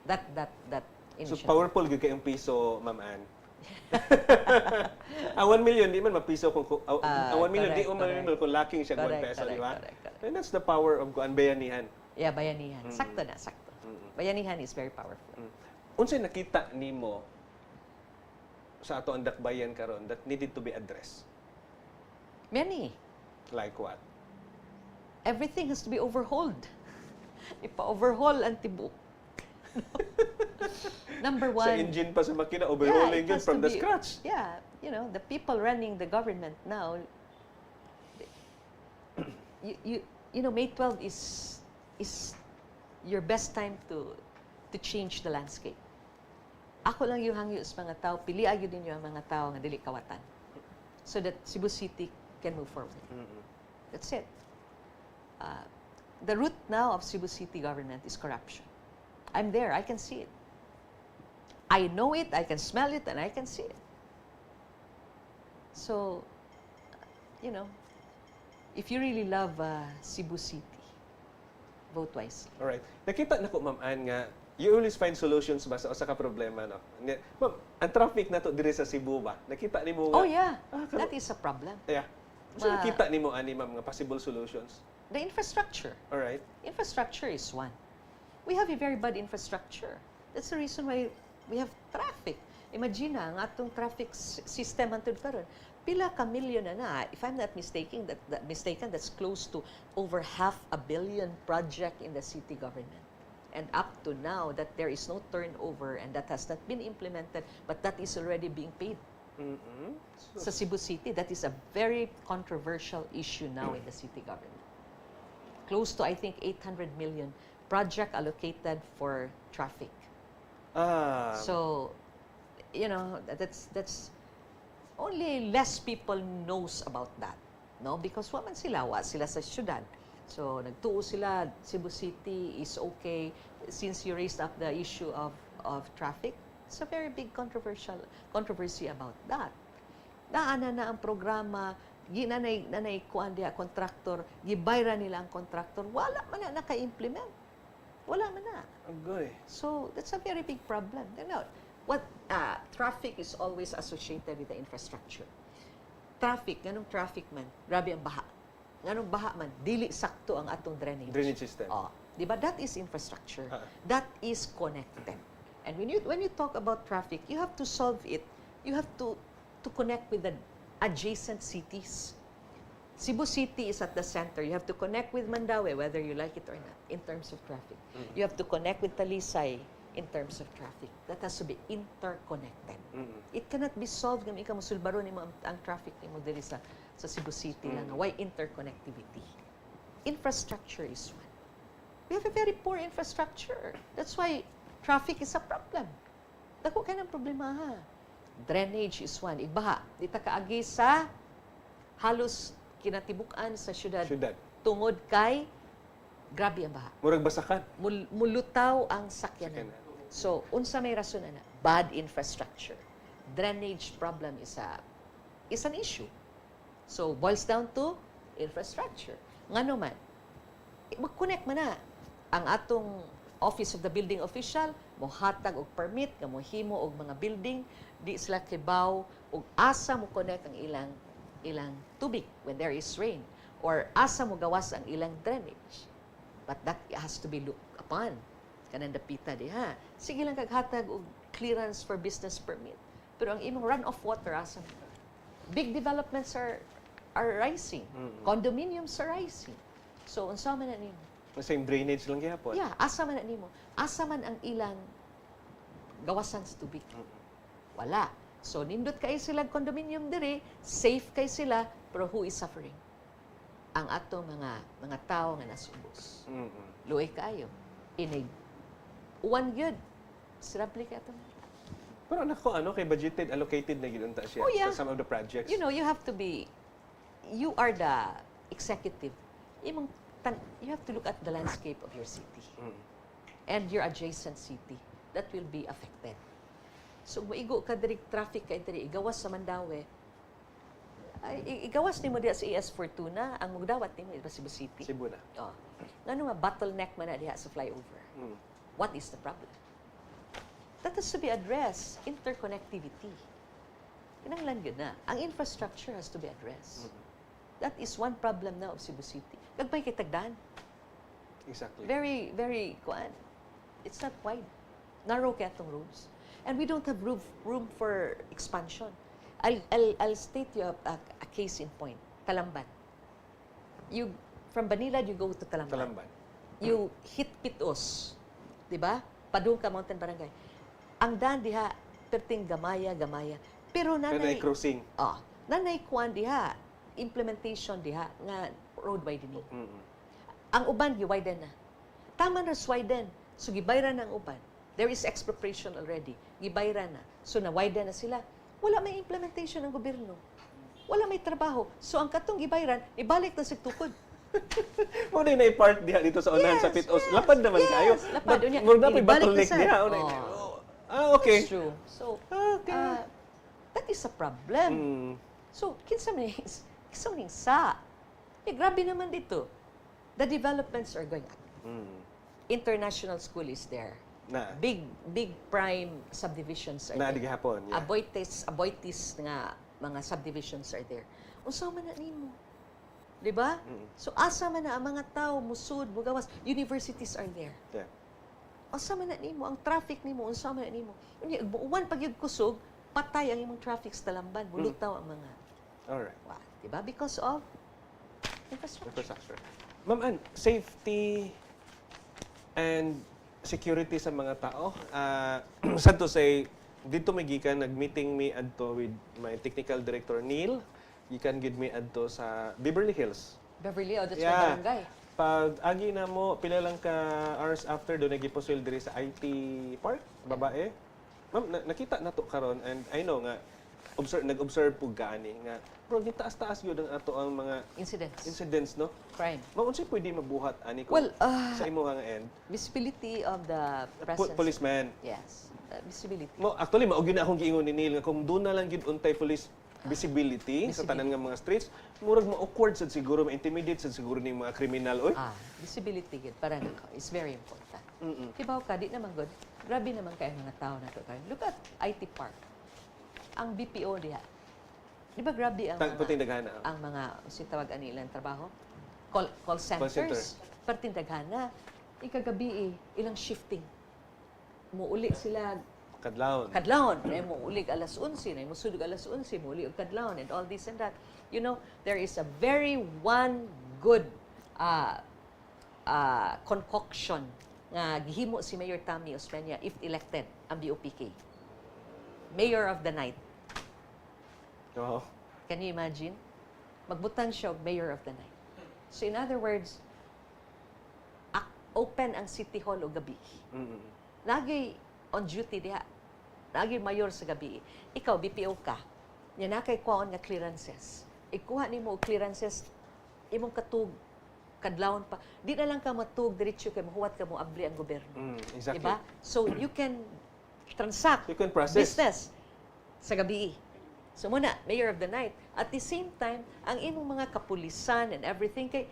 that So initiative. powerful gyud kay ang piso Ma'am Ann. Ang 1 million di man mapiso kung ang 1 million di man kung lacking siya 1 peso, di ba? Correct. And that's the power of bayanihan. Yeah, bayanihan. Sakto na, sakto. Bayanihan is very powerful. Unsay nakita nimo sa ato ang dakbayan karon that needed to be addressed? Many. Like what? Everything has to be overhauled. Ipa-overhaul ang tibok. Number Sa 1. engine pa sa makina, overhauling it yun has from to the be- scratch. Yeah, you know, the people running the government now, you know, May 12 is your best time to change the landscape. Ako lang yung hangyo sa mga tao, pili agyo din yung mga tao nga dili kawatan. So that Cebu City can move forward. That's it. The root now of Cebu City government is corruption. I'm there, I can see it. I know it, I can smell it, and I can see it. So, you know, if you really love Cebu City, vote wisely. Alright. Nakita na ko, Ma'am Ann, nga you always find solutions ba sa usa ka problema, no? Ma'am, ang traffic na to diri sa Cebu ba? Nakita nimo nga? Oh yeah, that is a problem. Yeah. So nakita nimo ani Ma'am nga possible solutions? The infrastructure. Alright. Infrastructure is one. We have a very bad infrastructure. That's the reason why we have traffic. Imagine ang atong traffic system antud karon. Pila ka milyon na. If I'm not mistaken, that's close to over $500 million project in the city government. And up to now, that there is no turnover and that has not been implemented, but that is already being paid. Sa Cebu City, that is a very controversial issue now in the city government. Close to, I think, 800 million project allocated for traffic. So, you know, that's only less people knows about that, no? Because wa sila sa syudad. So nagtuo sila Cebu City is okay. Since you raised up the issue of traffic, it's a very big controversy about that. Naana na ang programa, nanay kuan diha contractor, gibayra nila ang contractor, wala man na naka-implement. Wala man na. Agoy. So that's a very big problem. You know, what traffic is always associated with the infrastructure. Traffic, ganong traffic man, grabe ang baha. Ganong baha man, dili sakto ang atong drainage. Drainage system. Oh, di ba? That is infrastructure. That is connected. And when you talk about traffic, you have to solve it. You have to connect with the adjacent cities. Cebu City is at the center. You have to connect with Mandaue, whether you like it or not, in terms of traffic. You have to connect with Talisay in terms of traffic. That has to be interconnected. It cannot be solved kung ikaw musulbaro nimo ang traffic nimo diri sa Cebu City lang. Why interconnectivity? Infrastructure is one. We have a very poor infrastructure. That's why traffic is a problem. Dako kay ng problema ha. Drainage is one. Igbaha. Dita kaagi sa halos kinatibuk-an sa syudad. Tungod kay grabe ang baha. Murag basakan. Mulutaw ang sakyanan. So, unsa may rason na? Bad infrastructure. Drainage problem is an issue. So, boils down to infrastructure. Ngano man, mag-connect man na ang atong Office of the Building Official, mohatag og permit, nga mohimo og mga building, di sila kibaw, og asa mo connect ang ilang tubig when there is rain, or asa mo gawas ang ilang drainage. But that has to be looked upon. Kanang dapita diha. Sige lang kaghatag og clearance for business permit. Pero ang imong runoff water asa na. Big developments are rising. Condominiums are rising. So unsa man na nimo? Same drainage lang gyapon. Yeah, asa man na nimo? Asa man ang ilang gawasan sa tubig? Wala. So nindot kay sila condominium diri, safe kay sila, pero who is suffering? Ang atong mga tao nga nasubos. Luoy kaayo. Inig. One good. Sirapli ka ito. Pero nako, kay budgeted, allocated na ginunta siya sa some of the projects. You know, you have to be, you are the executive. You have to look at the landscape of your city and your adjacent city that will be affected. So, maigo ka diri, traffic ka diri, igawas sa Mandaue, igawas nimo diha sa ES Fortuna, ang mugdawat nimo iba Cebu City. Cebu na. Oh. Ngano nga bottleneck man na diha sa flyover. What is the problem? That has to be addressed. Interconnectivity. Kinahanglan gyud na. Ang infrastructure has to be addressed. That is one problem now of Cebu City. Gagmay kay tagdaan. Exactly. Very, very kuan. It's not wide. Narrow kay atong roads. And we don't have room for expansion. I'll state you a case in point. Talamban. From Banilad, you go to Talamban. You hit Pitos. Diba? Padung ka Mountain Barangay. Ang daan diha, perting gamaya. Pero nanay crossing. Nanay kuan diha, implementation diha, nga road widening. Ang uban, gi-widen na. Tama na widen. So, gibayran na ang uban. There is expropriation already. Gibayran na. So, na-widen na sila. Wala may implementation ng gobyerno. Wala may trabaho. So, ang katong gibayran, ibalik na sa tukod. Mo na i-park diha dito sa unahan sa Pitos. Lapad naman kayo. Lapad. Murag na bottleneck diha. Okay. That's true. So, that is a problem. So, kinsa man sa. Grabe naman dito. The developments are going up. International school is there. Big prime subdivisions are there. Gihapon. Yeah. Aboitis nga mga subdivisions are there. Unsa man na nimo? Diba? So, asa man na ang mga tao, musud, mugawas, universities are there. Yeah. Asa man na nimo, ang traffic nimo, unsa man na nimo. Uwan pag yung kusog, patay ang imong traffic sa Talamban, bulutaw ang mga. Alright. Diba? Because of infrastructure. Ma'am Ann, safety and security sa mga tao. Santos ay dito may gikan nag-meeting me adto with my technical director Neil. Gikan gid me adto sa Beverly Hills. Beverly, that's my barangay. Pag agi na mo pila lang ka hours after do nagiposil diri sa IT park, babae. ma'am, nakita na to karon, and I know nga nag-observe pug gaani nga bro gitaas-taas gyud ang ato ang mga incidents no. Crime. Mao unsay pwede mabuhat ani ko Well, sa imo nga end? Visibility of the presence. Policeman. Yes. Visibility. Mo actually mao gyud na akong giingon ni Neil nga kung doon na lang gyud untay police visibility sa tanan nga mga streets, murag ma-awkward sad siguro, ma-intimidate sad siguro ning mga kriminal oy. Visibility gid para is very important. Kibaw ka di naman good. Grabe naman kay mga tao na to. Look at IT Park. Ang BPO diha. Di ba grabe ang Puting daghana. ang mga tawag nilang trabaho? Call centers. center. Perting daghana. Ikagabi ilang shifting. Muuli sila kadlawon. Muuli alas 11, musudog alas 11, muuli og kadlawon and all this and that. You know, there is a very one good concoction nga gihimo si Mayor Tammy Osmeña if elected ang BOPK. Mayor of the night. Oo. Can you imagine? Magbutang siya og Mayor of the night. So in other words, open ang City Hall o gabi. Lagi on duty diha. Lagi mayor sa gabi. Ikaw, BPO ka. Yan na kay kuhaon nga clearances. Ikuha ni mo clearances, imong katug, kadlawon pa. Di na lang ka matug, diretso kay mahuwat ka mo abli ang gobyerno. Exactly. Diba? So you can transact You can process. business sa gabi. So muna, Mayor of the Night. At the same time, ang imong mga kapulisan and everything, kay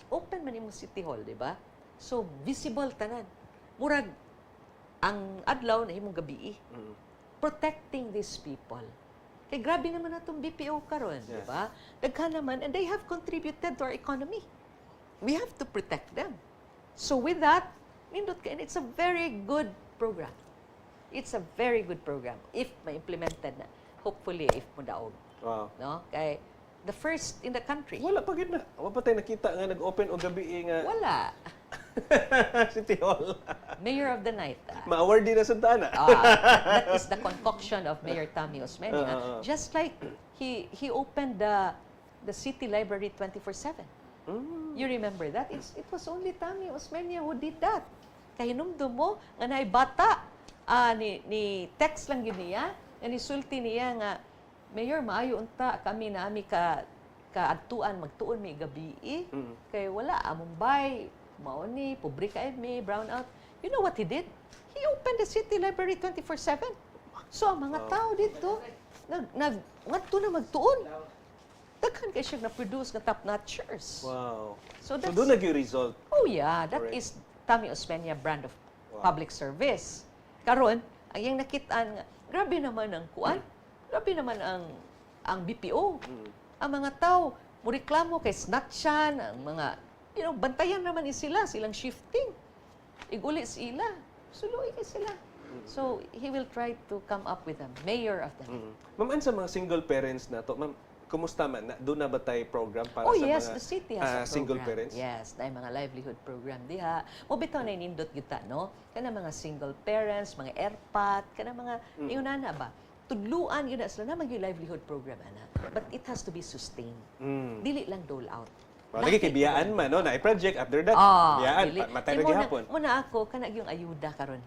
open man imong City Hall, di ba? So, visible tanan. Murag, ang adlaw na imong gabi. Protecting these people. Kay grabe naman natong BPO karon, di ba? Daghan naman, and they have contributed to our economy. We have to protect them. So with that, nindot ka, and it's a very good program. It's a very good program if ma-implemented na. Hopefully, if mo daog. Wow. No? Kay the first in the country. Wala pa gid na. Wa pa tay nakita nga nag-open og gabi nga Wala. City Hall. Mayor of the night. Ma-award din na sa tana. That is the concoction of Mayor Tammy Osmeña. Just like he opened the City Library 24/7. You remember that? It was only Tammy Osmeña who did that. Kahinumdum mo nga naay bata ni text lang gid niya, nga nisulti niya nga Mayor, maayo unta kami na ami kaadtuan magtuon mi gabi kay wala among bay mao ni pobre kay mi brown out. You know what he did? He opened the City Library 24/7. So ang mga tao dito ngadto na magtuon. Daghan kay siya na produce nga top notchers. Wow. So that's doon nag-result. Oh yeah, that Correct. is Tammy Osmeña brand of public service. Karon, ang iyang nakitaan nga grabe naman ang kuan. Grabe naman ang BPO. Ang mga tao, mureklamo kay snatchan, ang mga, bantayan naman silang shifting. Iguli sila. Suluy kay sila. So, he will try to come up with a mayor of them. Ma'am, sa mga single parents na to, ma'am, kumusta man? Doon na ba tayo program para Oh sa yes, mga the city has a single program. parents? Yes, na mga livelihood program diha. Mo bitaw na inindot kita, no? Kana mga single parents, mga airpat, kana mga iunana ba? Tudluan yun na sila na yung livelihood program, ana. But it has to be sustained. Dili lang dole out. Well, lagi kay biyaan man, no? Na-project after that. Biyaan, matay na gihapon. Muna ako, kana yung ayuda karon.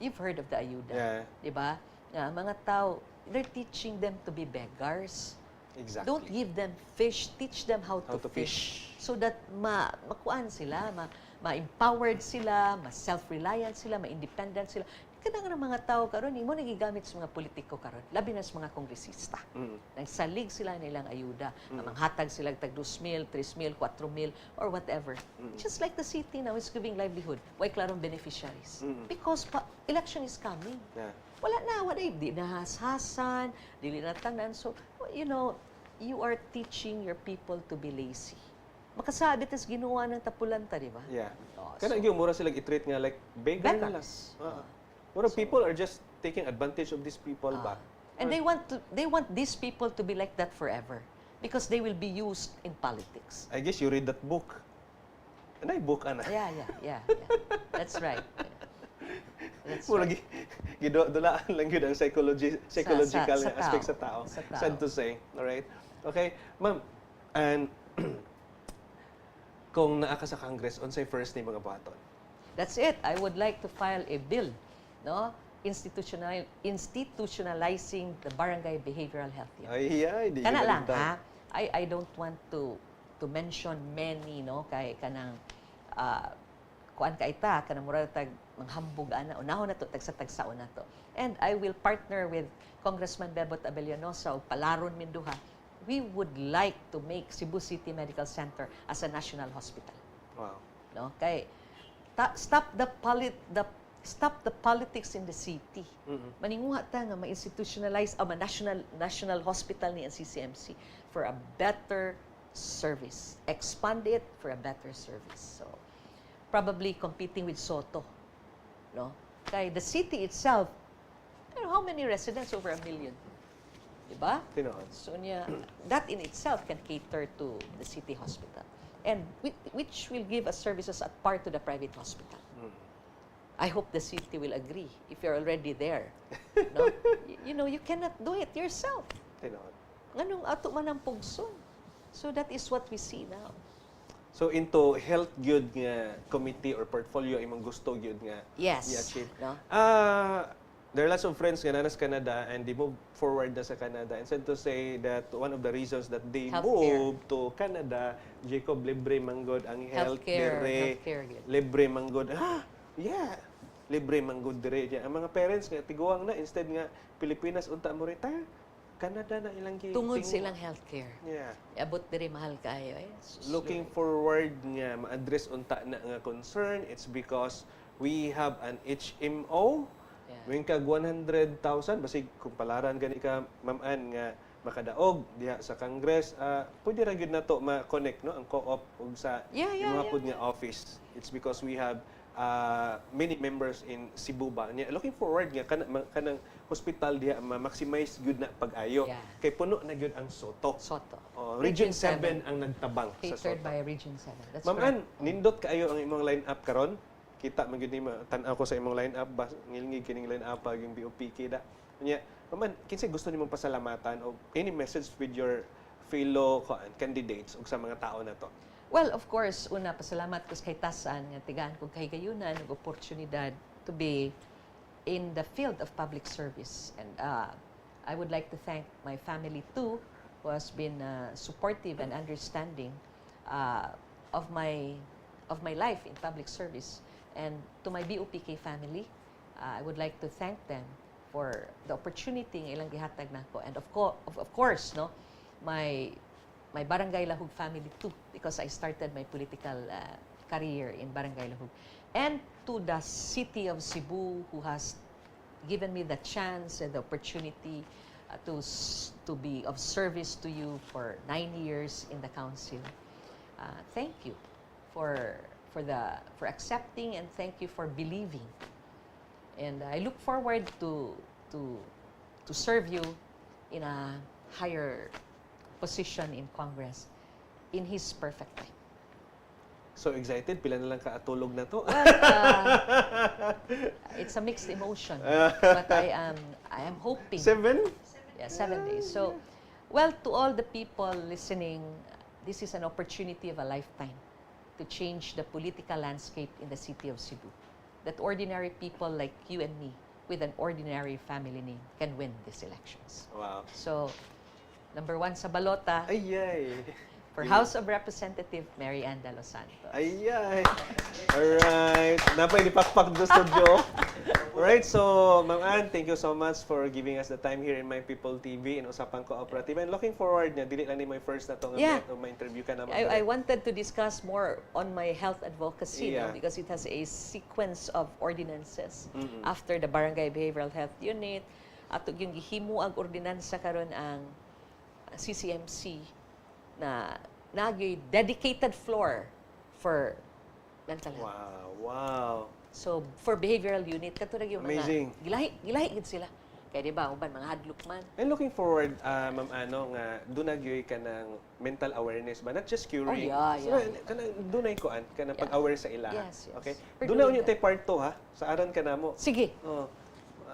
You've heard of the ayuda. Yeah. Di ba? Mga tao, they're teaching them to be beggars. Exactly. Don't give them fish, teach them how to fish. So that makuan sila, ma-empowered sila, ma-self-reliant sila, ma-independent sila. Kadang ng mga tao karon mo nagigamit sa mga politiko karon, labi na sa mga kongresista. Nagsalig sila nilang ayuda, manghatag sila tag 2,000, 3,000, 4,000 or whatever. Just like the city now is giving livelihood, why klarong beneficiaries? Because election is coming. Yeah. Wala di na hashasan, dili na tanan. So, you are teaching your people to be lazy. Makasabit is ginawa ng tapulanta, di ba? Yeah. Oh, Kana gyud mura sila i-treat nga like beggar na lang. beggars. Mura people are just taking advantage of these people ba? And they want these people to be like that forever because they will be used in politics. I guess you read that book. Anay book ana. Yeah. That's right. That's Mura right. gidulaan lang gyud ang psychological sa aspect sa tao. tao. Sa tao. Sad to say, all right? Okay, ma'am. And kung naa ka sa Congress, unsay first ni mga buhaton? That's it. I would like to file a bill, no? institutionalizing the barangay behavioral health unit. Ay, di Kana ko lang nalita. ha. I don't want to mention many no kay kanang kuan ka ita kanang murag tag manghambog ana unahon na to tagsa-tagsaon na to. And I will partner with Congressman Bebot Abellanosa o Palaron Minduha. We would like to make Cebu City Medical Center as a national hospital. Wow. No kay stop the politics in the city. Maninguha ta nga ma-institutionalize national hospital ni ang CCMC for a better service. Expand it for a better service. So probably competing with Soto. No? Kay the city itself, how many residents? Over 1 million. Diba? Tinood. So that in itself can cater to the city hospital. And which will give us services at par to the private hospital. I hope the city will agree if you're already there. No? You cannot do it yourself. Tinood. Anong ato man ang pugson? So that is what we see now. So into health gyud nga committee or portfolio imong gusto gyud nga Yes. i-achieve. No? There are lots of friends nga nanas Canada and they moved forward na sa Canada. And said to say that one of the reasons that they Healthcare. moved to Canada, Jacob, libre manggod ang health Healthcare dire. yun. Libre manggod. Yeah. Libre manggod dire. Ang mga parents nga tiguang na instead nga Pilipinas unta mo retire. Canada na ilang Tungod sa ilang healthcare. Yeah. Abot diri mahal kayo. Sus, Looking Lord. forward nga ma-address unta na nga concern, it's because we have an HMO. Yeah. When kag 100,000 basig kung palaran gani ka ma'am-an nga makadaog diha sa Congress, pwede ra gyud nato ma-connect no ang co-op ug sa mga pud nga office. It's because we have many members in Cebu ba. Looking forward nga kanang hospital diha ma-maximize gyud na pag-ayo. Yeah. Kay puno na gyud ang Soto. Soto. Region 7 ang nagtabang sa Catered Soto. by Region 7. That's Ma'am right. Ann, nindot kaayo ang imong line-up karon. Kita man gyud ni tan-aw ko sa imong line-up ba ngilngig kining line-up yung BOPK da. Nya, Ma'am Ann, kinsay gusto nimong pasalamatan o any message with your fellow candidates ug sa mga tao na to? Well, of course, una, pasalamat ko sa kay Tasan, nga tigaan ko kay gayunan, ng oportunidad to be in the field of public service. And I would like to thank my family too, who has been supportive and understanding of my life in public service. And to my BOPK family, I would like to thank them for the opportunity nga ilang gihatag nako. And of course, no, my Barangay Lahug family too, because I started my political career in Barangay Lahug. And to the city of Cebu, who has given me the chance and the opportunity to be of service to you for 9 years in the council. Thank you for accepting, and thank you for believing. And I look forward to serve you in a higher position in Congress in His perfect time. So excited, pila na lang kaatulog na to. Well, it's a mixed emotion, but I am hoping. 7? Yeah, 7 days. So, well, to all the people listening, this is an opportunity of a lifetime to change the political landscape in the city of Cebu. That ordinary people like you and me, with an ordinary family name, can win these elections. Wow. So, number 1 sa balota, Ayay. for House of Representative Mary Ann de Los Santos. Ayay. Alright. Napay dipakpak do studio. Alright, so Ma'am Ann, thank you so much for giving us the time here in My People TV in Usapang Kooperatiba. And looking forward na dili lang ni my first na to Yeah. nga ma-interview ka naman. I wanted to discuss more on my health advocacy Yeah. no, because it has a sequence of ordinances after the Barangay Behavioral Health Unit. Ato yung gihimo ang ordinansa karon ang CCMC na nagay dedicated floor for mental health. Wow. So for behavioral unit katulad yung Amazing. mga gilahi gid sila. Kaya di ba uban mga hadlok man. And looking forward, Ma'am Ano, nga dunagyoy ka ng mental awareness ba? Not just curing. Oh, yeah. Kanang dunay koan, kanang pag-aware sa ila. Yes. Okay? We're Dunay doing unyo tay part 2 ha. Sa aran ka namo. Sige. Oh.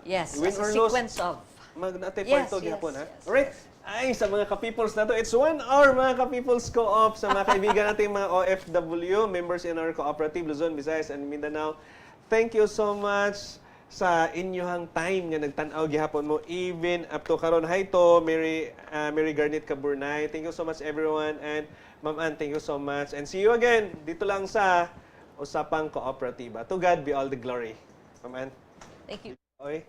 Yes, Win as a or lose, sequence of. Mag-natay Yes, part 2 gihapon ha. yes. Alright. Ay, sa mga ka-peoples na to, it's 1 hour mga ka-peoples co-op sa mga kaibigan nating mga OFW, members in our cooperative, Luzon, Visayas, and Mindanao. Thank you so much sa inyohang time nga nagtan-aw gihapon mo even up to karon. Hi to Mary Garnet Caburnay. Thank you so much everyone, and Ma'am Ann, thank you so much, and see you again dito lang sa Usapang Kooperatiba. To God be all the glory. Ma'am Ann. Thank you. Oy.